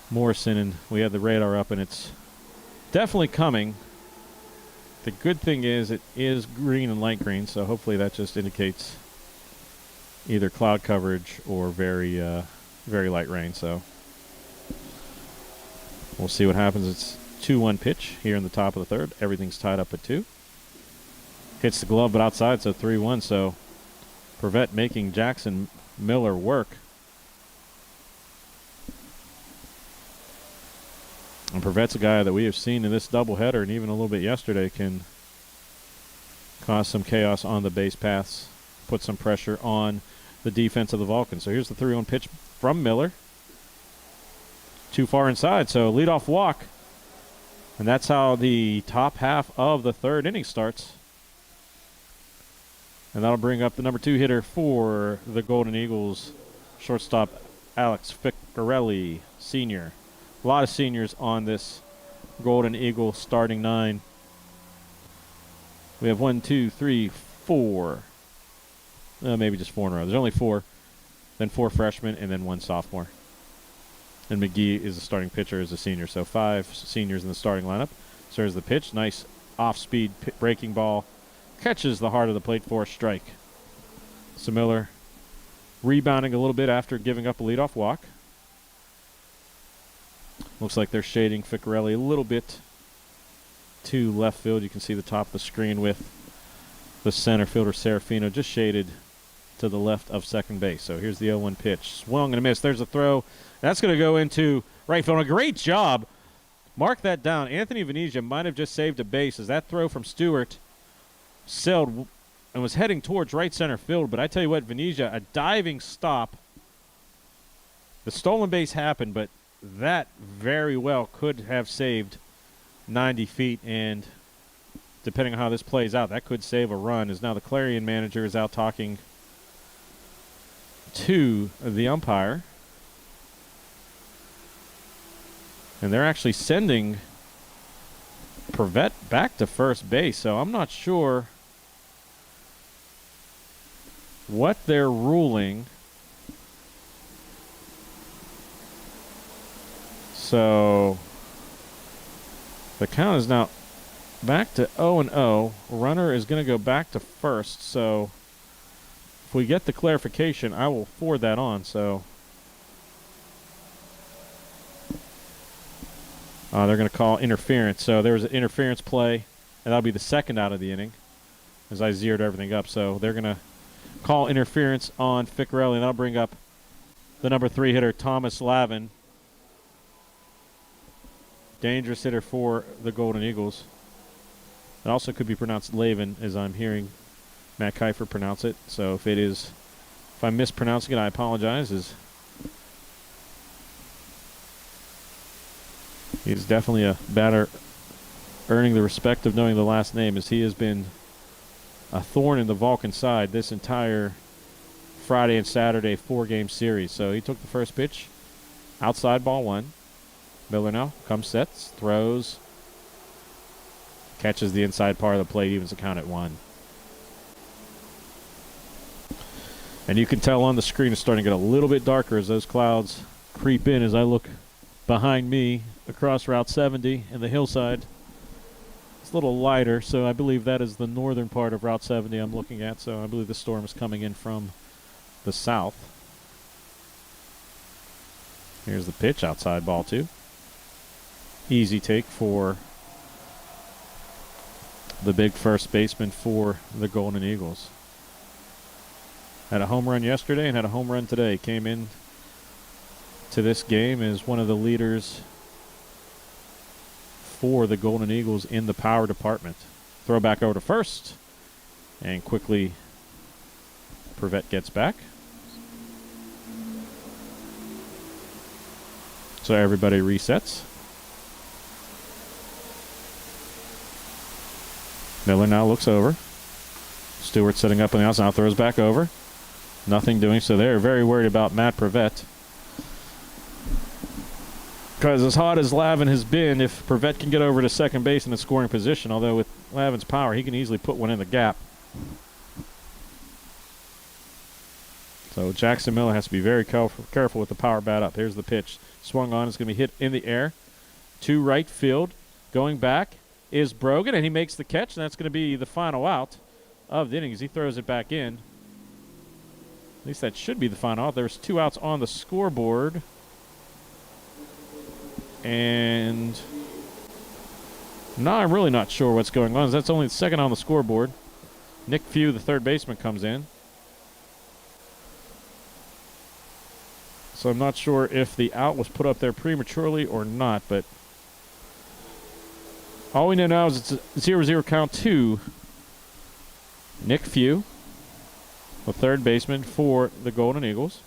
Morrison, and we had the radar up, and it's definitely coming. The good thing is it is green and light green, so hopefully that just indicates either cloud coverage or very light rain. So we'll see what happens. It's 2-1 pitch here in the top of the third. Everything's tied up at 2. Hits the glove, but outside, so 3-1. So Prevet making Jackson Miller work. And Prevet's a guy that we have seen in this doubleheader and even a little bit yesterday can cause some chaos on the base paths, put some pressure on the defense of the Vulcans. So here's the 3-1 pitch from Miller. Too far inside, so leadoff walk And that's how the top half of the third inning starts. And that'll bring up the number 2 hitter for the Golden Eagles, shortstop Alex Ficcarelli, senior. A lot of seniors on this Golden Eagle starting 9. We have 1, 2, 3, 4. Maybe just 4 in a row. There's only 4. Then 4 freshmen, and then 1 sophomore. And McGee is the starting pitcher as a senior. So 5 seniors in the starting lineup. So there's the pitch. Nice off-speed breaking ball. Catches the heart of the plate for a strike. So Miller rebounding a little bit after giving up a leadoff walk. Looks like they're shading Ficcarelli a little bit to left field. You can see the top of the screen with the center fielder Serafino just shaded to the left of second base. So here's the 0-1 pitch. Swung and a miss. There's a throw. That's going to go into right field. A great job. Mark that down. Anthony Venezia might have just saved a base as that throw from Stewart sailed and was heading towards right center field. But I tell you what, Venezia, a diving stop. The stolen base happened, but that very well could have saved 90 feet. And depending on how this plays out, that could save a run. As now the Clarion manager is out talking to the umpire. And they're actually sending Prevett back to first base. So I'm not sure what they're ruling. So the count is now back to 0-0. Runner is going to go back to first. So if we get the clarification, I will forward that on. So they're going to call interference. So there was an interference play, and that'll be the second out of the inning as I zeroed everything up. So they're going to call interference on Ficcarelli, and that'll bring up the number 3 hitter, Thomas Lavin. Dangerous hitter for the Golden Eagles. It also could be pronounced Lavin, as I'm hearing Matt Kiefer pronounce it. So if I'm mispronouncing it, I apologize. He's definitely a batter earning the respect of knowing the last name, as he has been a thorn in the Vulcan side this entire Friday and Saturday 4-game series. So he took the first pitch, outside ball 1. Miller now comes, sets, throws, catches the inside part of the plate, evens the count at 1. And you can tell on the screen it's starting to get a little bit darker as those clouds creep in as I look behind me across Route 70 and the hillside. It's a little lighter, so I believe that is the northern part of Route 70 I'm looking at. So I believe the storm is coming in from the south. Here's the pitch, outside ball 2. Easy take for the big first baseman for the Golden Eagles. Had a home run yesterday and had a home run today. Came in to this game as one of the leaders for the Golden Eagles in the power department. Throw back over to first, and quickly Prevett gets back. So everybody resets. Miller now looks over. Stewart setting up on the outside, now throws back over. Nothing doing, so they're very worried about Matt Prevett. Because as hot as Lavin has been, if Prevett can get over to second base in a scoring position, although with Lavin's power, he can easily put one in the gap. So Jackson Miller has to be very careful with the power bat up. Here's the pitch. Swung on. It's going to be hit in the air to right field. Going back is Brogan, and he makes the catch, and that's going to be the final out of the inning as he throws it back in. At least that should be the final out. There's 2 outs on the scoreboard. And no, I'm really not sure what's going on. That's only the second on the scoreboard. Nick Few, the third baseman, comes in. So I'm not sure if the out was put up there prematurely or not, but all we know now is it's a 0-0 count to Nick Few, the third baseman for the Golden Eagles.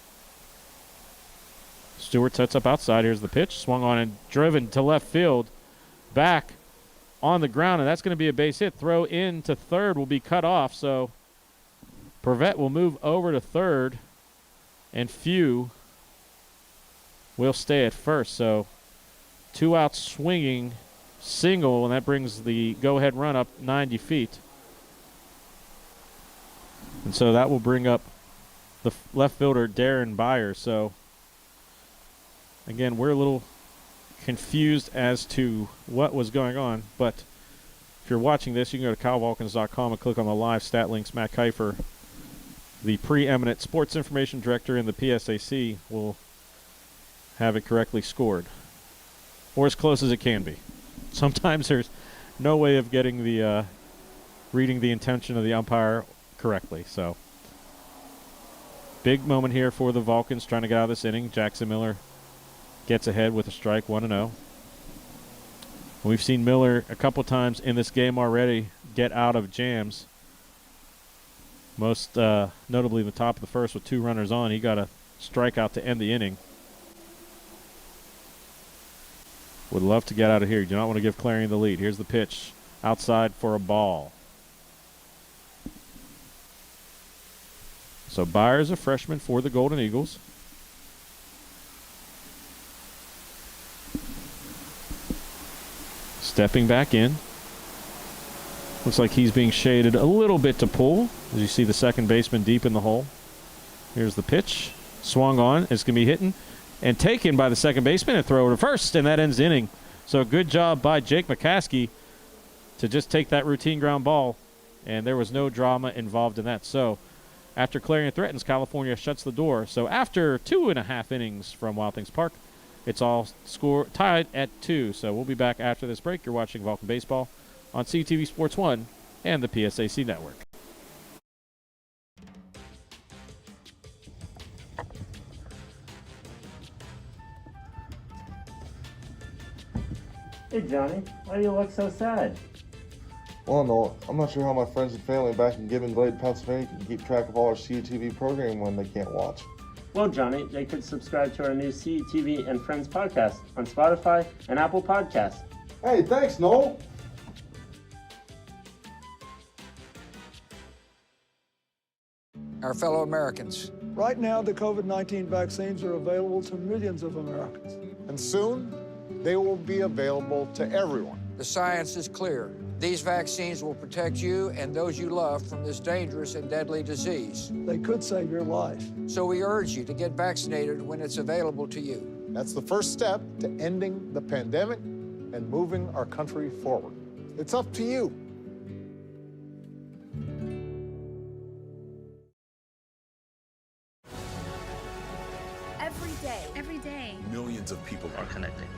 Stewart sets up outside. Here's the pitch. Swung on and driven to left field back on the ground, and that's going to be a base hit. Throw into third will be cut off, so Prevette will move over to third, and Few will stay at first. So 2 outs swinging, single, and that brings the go-ahead run up 90 feet. And so that will bring up the left fielder, Darren Byers. So, again, we're a little confused as to what was going on, but if you're watching this, you can go to calvulcans.com and click on the live stat links. Matt Kiefer, the preeminent sports information director in the PSAC, will have it correctly scored, or as close as it can be. Sometimes there's no way of getting the reading the intention of the umpire correctly. So big moment here for the Vulcans trying to get out of this inning. Jackson Miller gets ahead with a strike, 1-0. We've seen Miller a couple times in this game already get out of jams. Most notably in the top of the first with 2 runners on. He got a strikeout to end the inning. Would love to get out of here. You do not want to give Clarion the lead. Here's the pitch. Outside for a ball. So Byers, a freshman for the Golden Eagles. Stepping back in. Looks like he's being shaded a little bit to pull, as you see the second baseman deep in the hole. Here's the pitch. Swung on. It's going to be hitting and taken by the second baseman and throw to first, and that ends the inning. So good job by Jake McCaskey to just take that routine ground ball, and there was no drama involved in that. So after Clarion threatens, California shuts the door. So after 2.5 innings from Wild Things Park, it's all tied at 2. So we'll be back after this break. You're watching Vulcan Baseball on CTV Sports 1 and the PSAC Network. Hey, Johnny, why do you look so sad? Well, no, I'm not sure how my friends and family back in Gibbon Glade, Pennsylvania can keep track of all our CUTV programming when they can't watch. Well, Johnny, they could subscribe to our new CUTV and Friends podcast on Spotify and Apple Podcasts. Hey, thanks, Noel. Our fellow Americans. Right now, the COVID-19 vaccines are available to millions of Americans. And soon, they will be available to everyone. The science is clear. These vaccines will protect you and those you love from this dangerous and deadly disease. They could save your life. So we urge you to get vaccinated when it's available to you. That's the first step to ending the pandemic and moving our country forward. It's up to you. Every day, millions of people are connecting.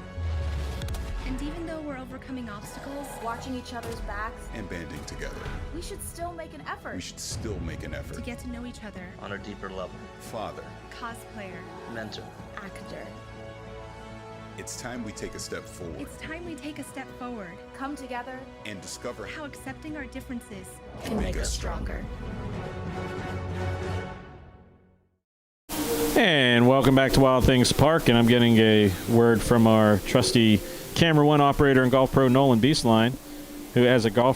And even though we're overcoming obstacles, watching each other's backs, and banding together, we should still make an effort. We should still make an effort to get to know each other on a deeper level. Father, cosplayer, mentor, actor. It's time we take a step forward. It's time we take a step forward. Come together and discover how accepting our differences can make us stronger. And welcome back to Wild Things Park, and I'm getting a word from our trusty Camera One operator and golf pro Nolan Beastline, who has a golf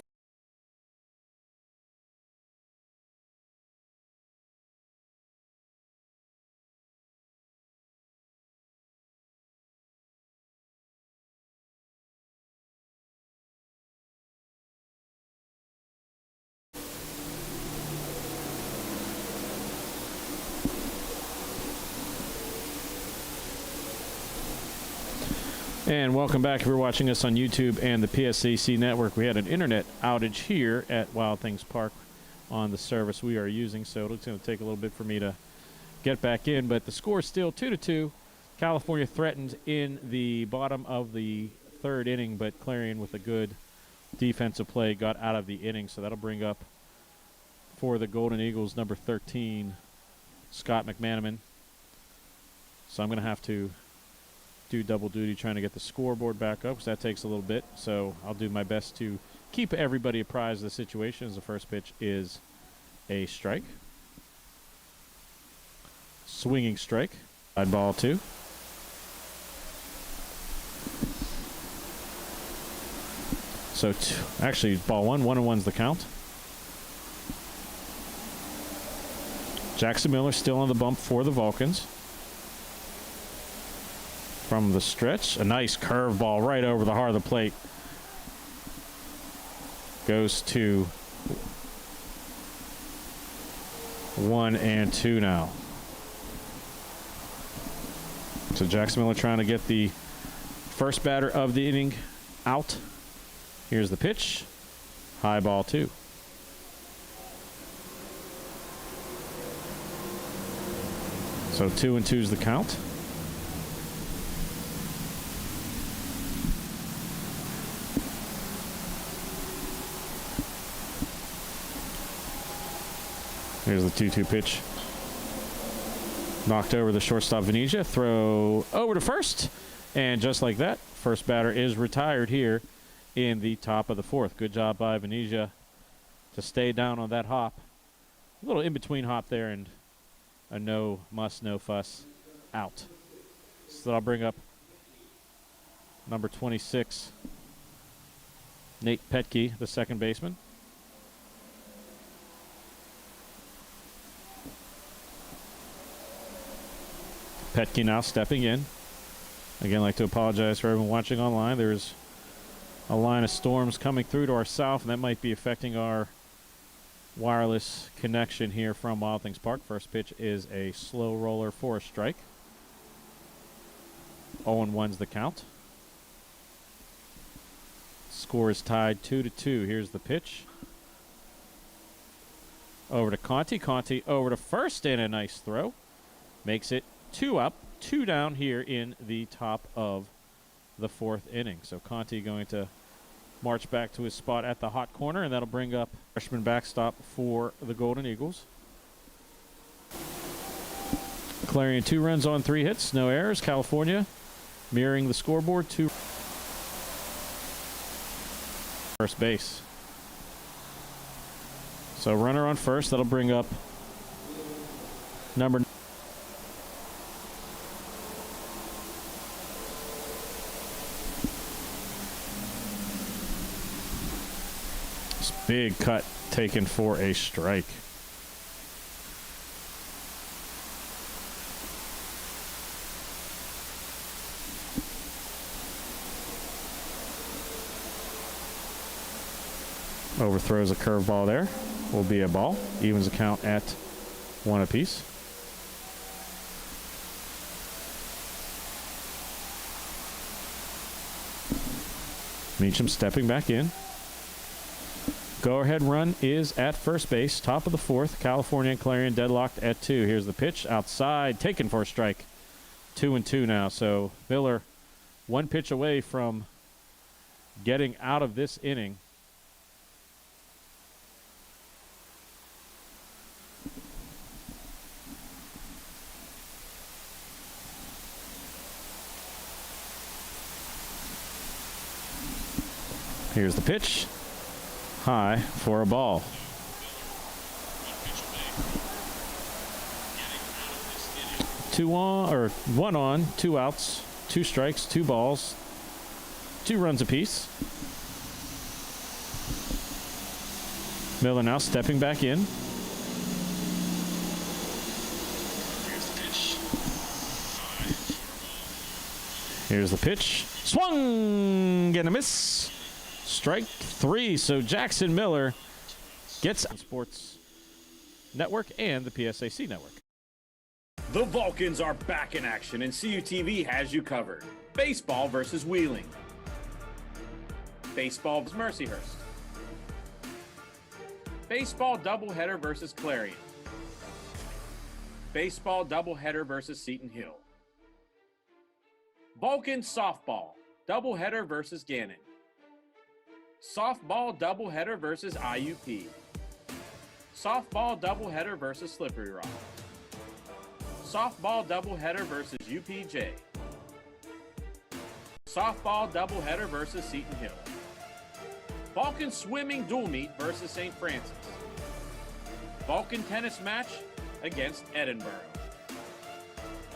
And welcome back if you're watching us on YouTube and the PSAC network. We had an internet outage here at Wild Things Park on the service we are using, so it's going to take a little bit for me to get back in. But the score is still 2-2. California threatened in the bottom of the third inning, but Clarion with a good defensive play got out of the inning. So that'll bring up for the Golden Eagles number 13, Scott McManaman. So I'm going to have to do double duty trying to get the scoreboard back up, because that takes a little bit. So I'll do my best to keep everybody apprised of the situation, as the first pitch is a strike. Swinging strike. Side ball 2. So actually, ball one, 1-1's the count. Jackson Miller still on the bump for the Vulcans. From the stretch, a nice curveball right over the heart of the plate. Goes to 1-2 now. So Jackson Miller trying to get the first batter of the inning out. Here's the pitch. High ball 2. So 2-2's the count. Here's the 2-2 pitch. Knocked over the shortstop Venezia. Throw over to first. And just like that, first batter is retired here in the top of the 4th. Good job by Venezia to stay down on that hop. A little in-between hop there and a no muss, no fuss out. So that'll bring up number 26, Nate Petke, the second baseman. Petke now stepping in. Again, I'd like to apologize for everyone watching online. There's a line of storms coming through to our south, and that might be affecting our wireless connection here from Wild Things Park. First pitch is a slow roller for a strike. 0-1's the count. Score is tied 2-2. Here's the pitch. Over to Conti. Conti over to first, and a nice throw. Makes it 2 up, 2 down here in the top of the 4th inning. So Conti going to march back to his spot at the hot corner, and that'll bring up freshman backstop for the Golden Eagles. Clarion 2 runs on 3 hits, no errors. California mirroring the scoreboard, 2. First base. So runner on first, that'll bring up number big cut taken for a strike. Overthrows a curveball there. Will be a ball. Evens the count at 1 apiece. Meacham stepping back in. Go-ahead run is at first base, top of the 4th. California and Clarion deadlocked at 2. Here's the pitch outside, taken for a strike. 2-2 now. So Miller 1 pitch away from getting out of this inning. Here's the pitch. High for a ball. Two on, or 1 on, 2 outs, 2 strikes, 2 balls, 2 runs apiece. Miller now stepping back in. Here's the pitch. Swung and a miss. Strike 3. So Jackson Miller gets Sports Network and the PSAC Network. The Vulcans are back in action, and CUTV has you covered. Baseball versus Wheeling. Baseball versus Mercyhurst. Baseball doubleheader versus Clarion. Baseball doubleheader versus Seton Hill. Vulcan softball doubleheader versus Gannon. Softball doubleheader versus IUP. Softball doubleheader versus Slippery Rock. Softball doubleheader versus UPJ. Softball doubleheader versus Seton Hill. Vulcan swimming dual meet versus St. Francis. Vulcan tennis match against Edinburgh.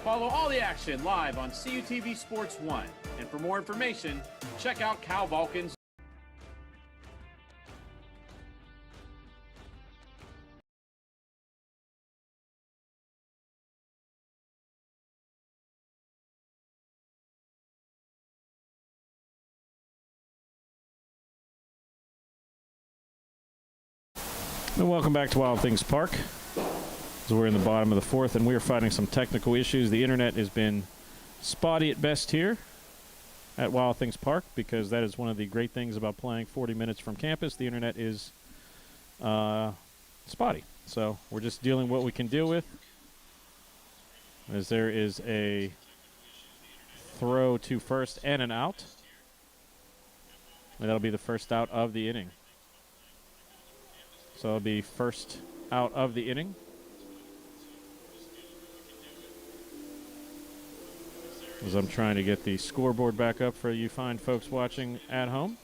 Follow all the action live on CUTV Sports 1. And for more information, check out Cal Vulcans. And welcome back to Wild Things Park. So we're in the bottom of the fourth, and we are fighting some technical issues. The internet has been spotty at best here at Wild Things Park, because that is one of the great things about playing 40 minutes from campus. The internet is spotty. So we're just dealing what we can deal with, as there is a throw to first and an out. And that'll be the first out of the inning. So it'll be first out of the inning. As I'm trying to get the scoreboard back up for you fine folks watching at home.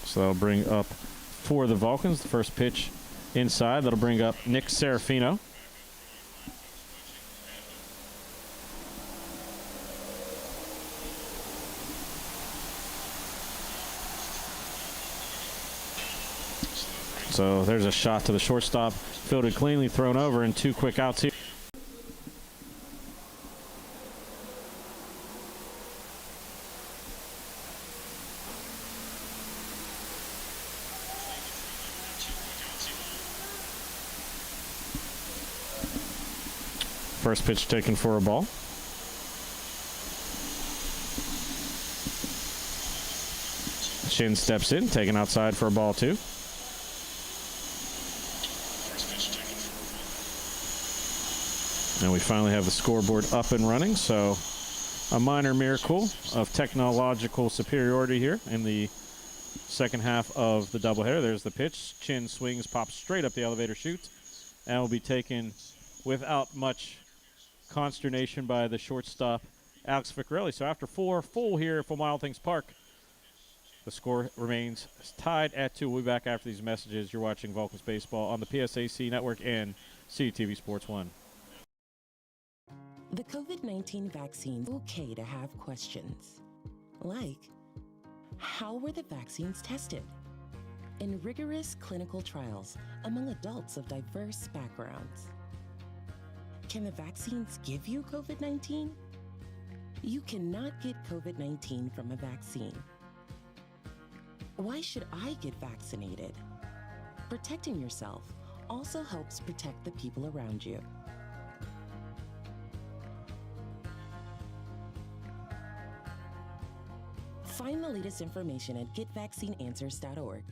So that'll bring up for the Vulcans the first pitch inside. That'll bring up Nick Serafino. So there's a shot to the shortstop, fielded cleanly, thrown over, and 2 quick outs here. First pitch taken for a ball. Shin steps in, taken outside for a ball 2. And we finally have the scoreboard up and running, so a minor miracle of technological superiority here in the second half of the doubleheader. There's the pitch. Chin swings, pops straight up the elevator chute, and will be taken without much consternation by the shortstop, Alex Ficarelli. So after 4 full here from Wild Things Park, the score remains tied at 2. We'll be back after these messages. You're watching Vulcans Baseball on the PSAC Network and CTV Sports 1. The COVID-19 vaccine is okay to have questions. Like, how were the vaccines tested? In rigorous clinical trials among adults of diverse backgrounds. Can the vaccines give you COVID-19? You cannot get COVID-19 from a vaccine. Why should I get vaccinated? Protecting yourself also helps protect the people around you. Find the latest information at getvaccineanswers.org.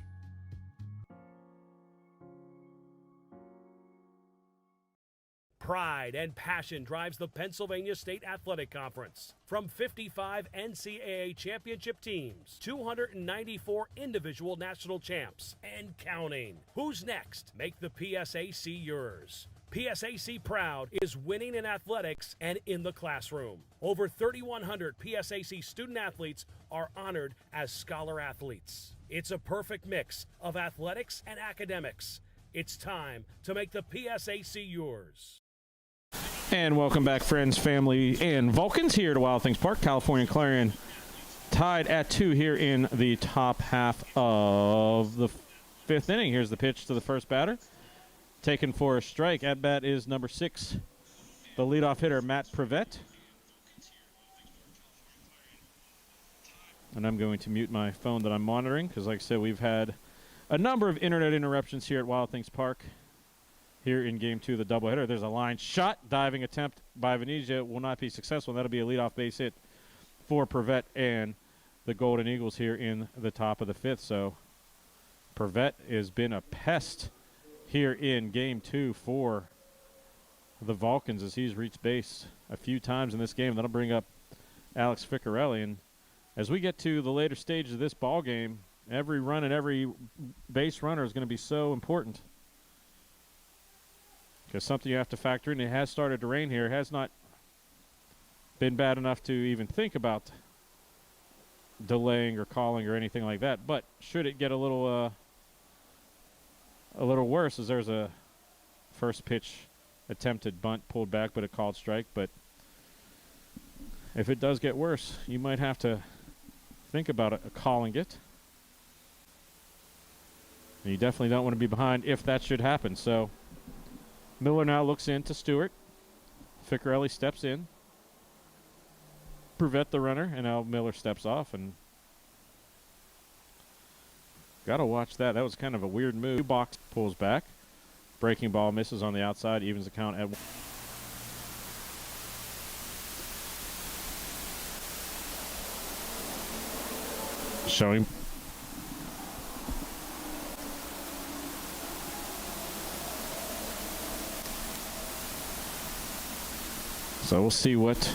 Pride and passion drives the Pennsylvania State Athletic Conference. From 55 NCAA championship teams, 294 individual national champs, and counting. Who's next? Make the PSAC yours. PSAC Proud is winning in athletics and in the classroom. Over 3,100 PSAC student athletes are honored as scholar athletes. It's a perfect mix of athletics and academics. It's time to make the PSAC yours. And welcome back, friends, family, and Vulcans here to Wild Things Park. California Clarion tied at 2 here in the top half of the 5th inning. Here's the pitch to the first batter. Taken for a strike. At bat is number 6, the leadoff hitter, Matt Prevett. And I'm going to mute my phone that I'm monitoring because, like I said, we've had a number of internet interruptions here at Wild Things Park here in Game 2 of the doubleheader. There's a line shot. Diving attempt by Venezia will not be successful. That'll be a leadoff base hit for Prevett and the Golden Eagles here in the top of the 5th. So Prevett has been a pest here in Game 2 for the Vulcans as he's reached base a few times in this game. That'll bring up Alex Ficarelli. And as we get to the later stages of this ball game, every run and every base runner is going to be so important. Because something you have to factor in, it has started to rain here. It has not been bad enough to even think about delaying or calling or anything like that. But should it get a little worse, as there's a first pitch attempted bunt pulled back, but a called strike. But if it does get worse, you might have to think about calling it. And you definitely don't want to be behind if that should happen. So Miller now looks in to Stewart. Ficarelli steps in. prevent the runner, and now Miller steps off, and got to watch that. That was kind of a weird move. Box pulls back. Breaking ball misses on the outside, evens the count at 1. Showing. So we'll see what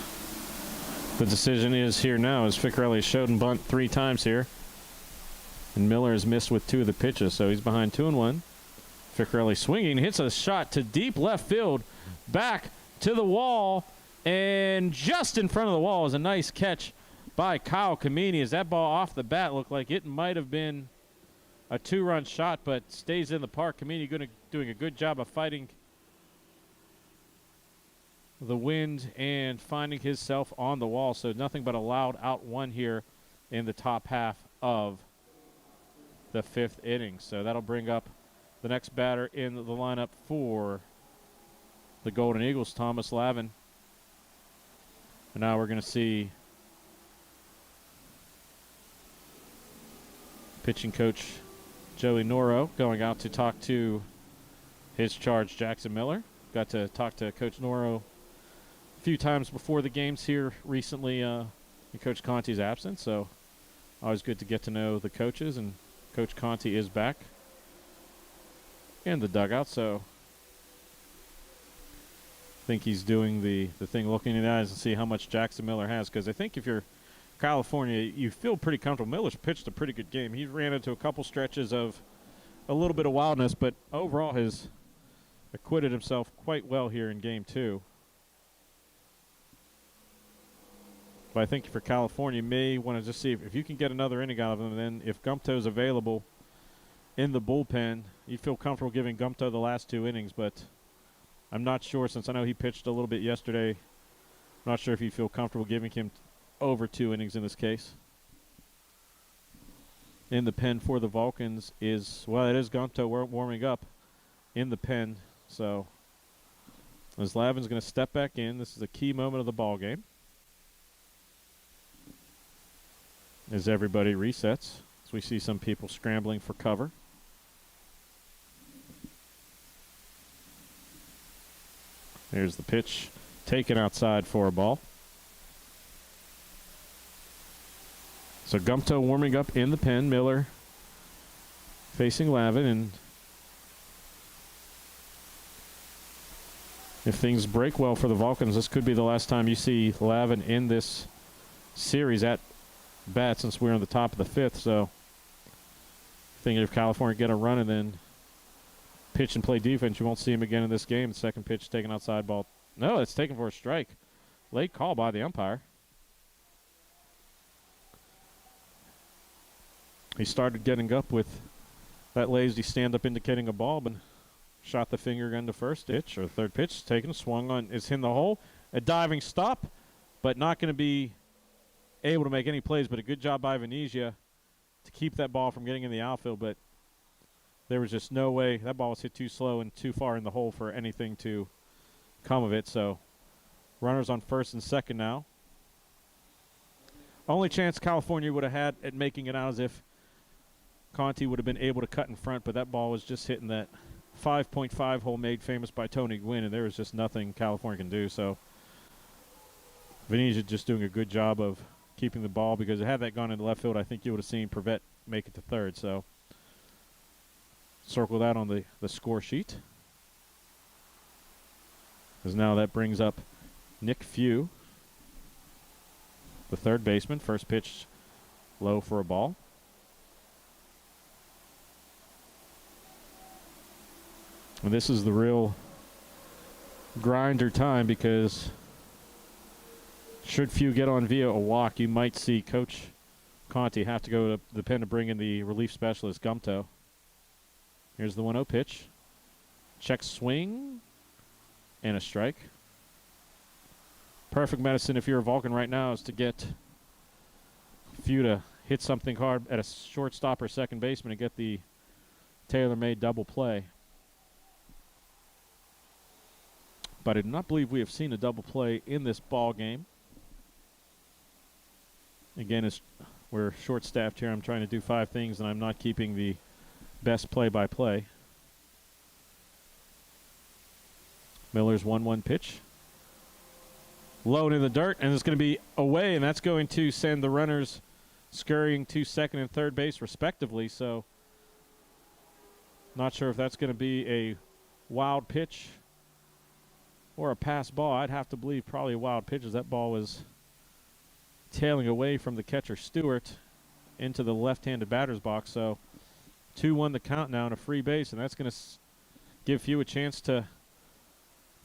the decision is here now, as Ficcarelli showed and bunt 3 times here. And Miller has missed with 2 of the pitches, so he's behind 2-1. Ficcarelli swinging, hits a shot to deep left field, back to the wall, and just in front of the wall is a nice catch by Kyle Kameni, as that ball off the bat looked like it might have been a 2-run shot, but stays in the park. Kameni doing a good job of fighting the wind and finding himself on the wall. So nothing but a loud out 1 here in the top half of the 5th inning. So that'll bring up the next batter in the lineup for the Golden Eagles, Thomas Lavin. And now we're going to see pitching coach Joey Noro going out to talk to his charge, Jackson Miller. Got to talk to Coach Noro a few times before the games here recently in Coach Conti's absence, so always good to get to know the coaches, and Coach Conti is back in the dugout, so I think he's doing the thing, looking in the eyes and see how much Jackson Miller has, because I think if you're California, you feel pretty comfortable. Miller's pitched a pretty good game. He ran into a couple stretches of a little bit of wildness, but overall has acquitted himself quite well here in Game 2. But I think for California, you may want to just see if you can get another inning out of him. And then if Gumto's available in the bullpen, you feel comfortable giving Gumto the last 2 innings. But I'm not sure, since I know he pitched a little bit yesterday, I'm not sure if you feel comfortable giving him over 2 innings in this case. In the pen for the Vulcans is, well, it is Gumto warming up in the pen. So as Lavin's going to step back in, this is a key moment of the ball game. As everybody resets, as we see some people scrambling for cover. There's the pitch taken outside for a ball. So Gumto warming up in the pen. Miller facing Lavin, and if things break well for the Vulcans, this could be the last time you see Lavin in this series at bat, since we're on the top of the 5th. So thinking if California get a run and then pitch and play defense, you won't see him again in this game. The second pitch taken outside, ball. No, it's taken for a strike. Late call by the umpire. He started getting up with that lazy stand-up indicating a ball, but shot the finger gun to first. Pitch, or third pitch, taken, swung on, is in the hole. A diving stop, but not going to be able to make any plays, but a good job by Venezia to keep that ball from getting in the outfield, but there was just no way. That ball was hit too slow and too far in the hole for anything to come of it. So runners on first and second now. Only chance California would have had at making it out is if Conti would have been able to cut in front, but that ball was just hitting that 5.5 hole made famous by Tony Gwynn, and there was just nothing California can do. So Venezia just doing a good job of keeping the ball, because had that gone into left field, I think you would have seen Prevet make it to third. So circle that on the score sheet. Because now that brings up Nick Few, the third baseman. First pitch low for a ball. And this is the real grinder time, because should Few get on via a walk, you might see Coach Conti have to go to the pen to bring in the relief specialist, Gumto. Here's the 1-0 pitch. Check swing. And a strike. Perfect medicine if you're a Vulcan right now is to get Few to hit something hard at a shortstop or second baseman and get the tailor-made double play. But I do not believe we have seen a double play in this ball game. Again, we're short-staffed here. I'm trying to do 5 things, and I'm not keeping the best play-by-play. Miller's 1-1 pitch. Low in the dirt, and it's going to be away, and that's going to send the runners scurrying to second and third base, respectively. So, not sure if that's going to be a wild pitch or a pass ball. I'd have to believe probably a wild pitch, as that ball was tailing away from the catcher Stewart into the left-handed batter's box. So 2-1 the count now and a free base, and that's going to give Few a chance to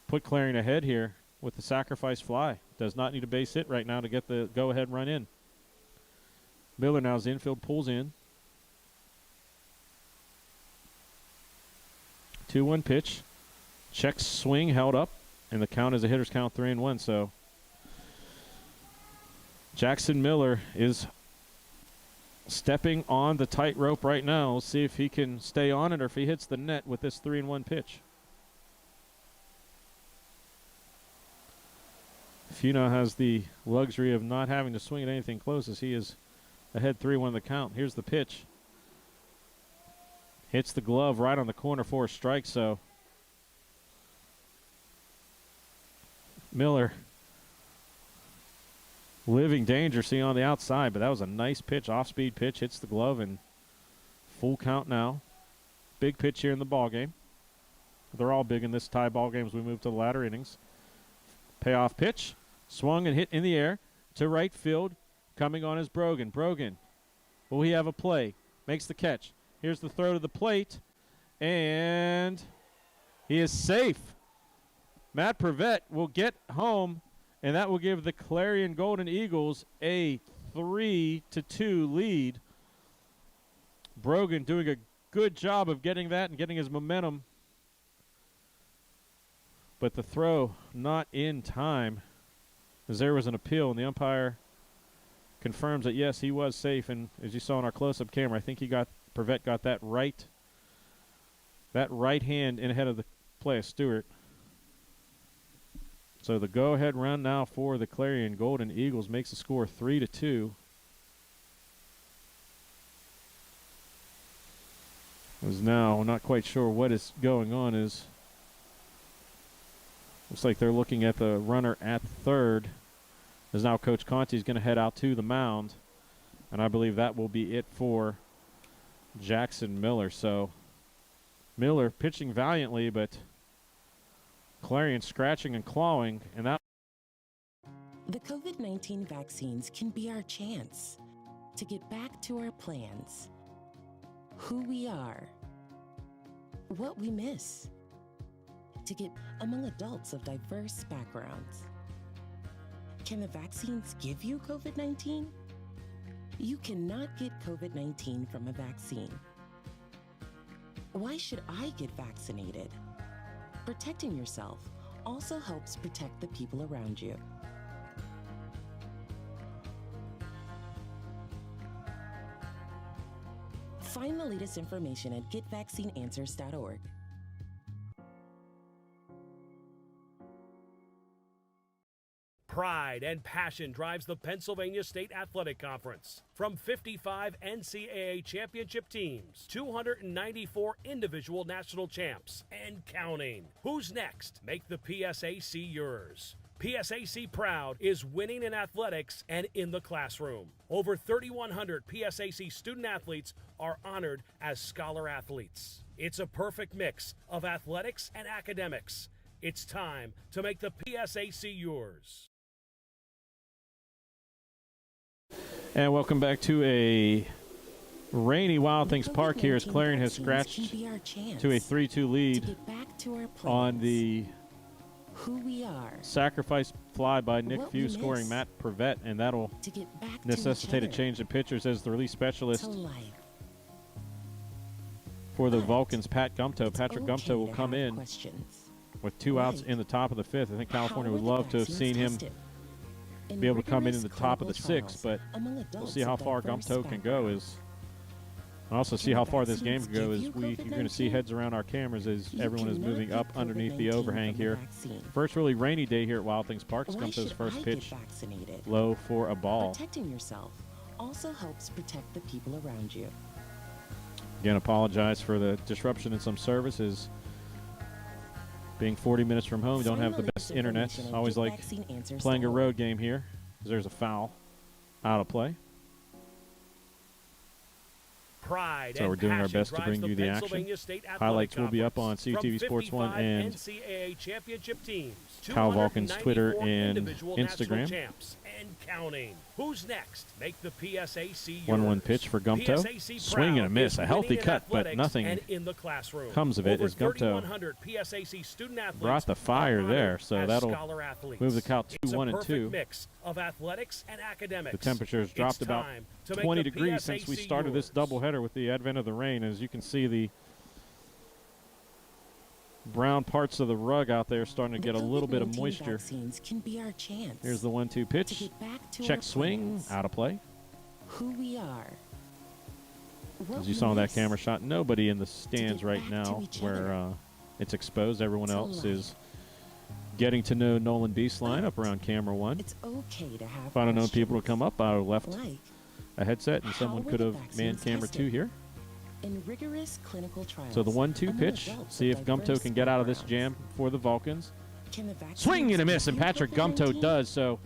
put Clarion ahead here with the sacrifice fly. Does not need a base hit right now to get the go-ahead run in. Miller now, his infield pulls in. 2-1 pitch. Check swing held up, and the count is a hitter's count 3-1. So Jackson Miller is stepping on the tightrope right now. We'll see if he can stay on it or if he hits the net with this 3-1 pitch. Few now has the luxury of not having to swing at anything close as he is ahead 3-1 the count. Here's the pitch. Hits the glove right on the corner for a strike, so Miller living dangerously on the outside, but that was a nice pitch, off-speed pitch, hits the glove, and full count now. Big pitch here in the ball game. They're all big in this tie ball game as we move to the latter innings. Payoff pitch, swung and hit in the air to right field. Coming on is Brogan. Brogan, will he have a play? Makes the catch. Here's the throw to the plate, and he is safe. Matt Prevett will get home, and that will give the Clarion Golden Eagles a 3-2 lead. Brogan doing a good job of getting that and getting his momentum, but the throw not in time as there was an appeal, and the umpire confirms that, yes, he was safe. And as you saw in our close-up camera, I think Prevett got that right hand in ahead of the play of Stewart. So the go-ahead run now for the Clarion Golden Eagles makes the score 3-2. Is now not quite sure what is going on. Looks like they're looking at the runner at third. As now Coach Conti is going to head out to the mound, and I believe that will be it for Jackson Miller. So Miller pitching valiantly, but Clarion scratching and clawing, and that. The COVID-19 vaccines can be our chance to get back to our plans, who we are, what we miss, to get among adults of diverse backgrounds. Can the vaccines give you COVID-19? You cannot get COVID-19 from a vaccine. Why should I get vaccinated? Protecting yourself also helps protect the people around you. Find the latest information at getvaccineanswers.org. Pride and passion drives the Pennsylvania State Athletic Conference. From 55 NCAA championship teams, 294 individual national champs, and counting. Who's next? Make the PSAC yours. PSAC Proud is winning in athletics and in the classroom. Over 3,100 PSAC student athletes are honored as scholar athletes. It's a perfect mix of athletics and academics. It's time to make the PSAC yours. And welcome back to a rainy Wild Things Park here as Clarion has scratched to a 3-2 lead on the sacrifice fly by Nick Few scoring Matt Prevett, and that'll necessitate a change of pitchers as the relief specialist for the Vulcans, Patrick Gumto will come in with 2 outs in the top of the 5th. I think California would love to have seen him be able to come in the top of the 6th, but we'll see how far Gumto can go as Also, see how far this game can go. You're going to see heads around our cameras as everyone is moving up underneath the overhang here. First really rainy day here at Wild Things Park. Gumto's first pitch low for a ball. Protecting yourself also helps protect the people around you. Again, apologize for the disruption in some services. Being 40 minutes from home, don't have the best internet. Always like playing a road game here. There's a foul out of play. So we're doing our best to bring you the action. Highlights will be up on CTV Sports 1 and NCAA championship teams. Cal Vulcan's Twitter and Instagram. And counting. Who's next? Make the PSAC 1-1 pitch for Gumto. Swing and a miss. A healthy cut, but nothing comes of it as Gumto brought the fire there. So that'll move the count 2-1 and 2. Mix of athletics and academics. The temperatures dropped about 20 degrees since we started this doubleheader with the advent of the rain. As you can see, the brown parts of the rug out there starting to get a little bit of moisture. Can be our chance. Here's the 1-2 pitch. Check swing, out of play. Who we are. As you saw in that camera shot, nobody in the stands right now where it's exposed. Everyone else is getting to know Nolan Beastline up around camera 1. It's okay to have if I'd have known people would come up, I would have left a headset and someone could have manned camera 2 here. In rigorous clinical trials, so the 1-2 pitch, see if Gumto can get out of this jam for the Vulcans. Swing and a miss, and Patrick Gumto does. So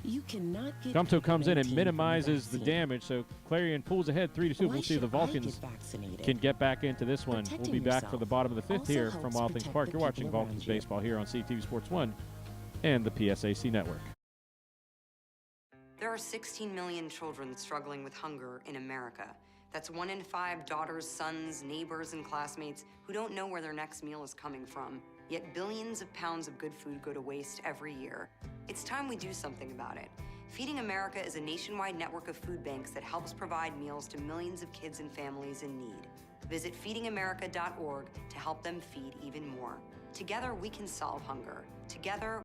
Gumto comes in and minimizes the damage. So Clarion pulls ahead 3-2. We'll see if the Vulcans can get back into this one. We'll be back for the bottom of the 5th here from Wild Things Park. You're watching Vulcans baseball here on CTV Sports 1 and the PSAC network. There are 16 million children struggling with hunger in America. That's 1 in 5 daughters, sons, neighbors, and classmates who don't know where their next meal is coming from. Yet billions of pounds of good food go to waste every year. It's time we do something about it. Feeding America is a nationwide network of food banks that helps provide meals to millions of kids and families in need. Visit feedingamerica.org to help them feed even more. Together, we can solve hunger. Together,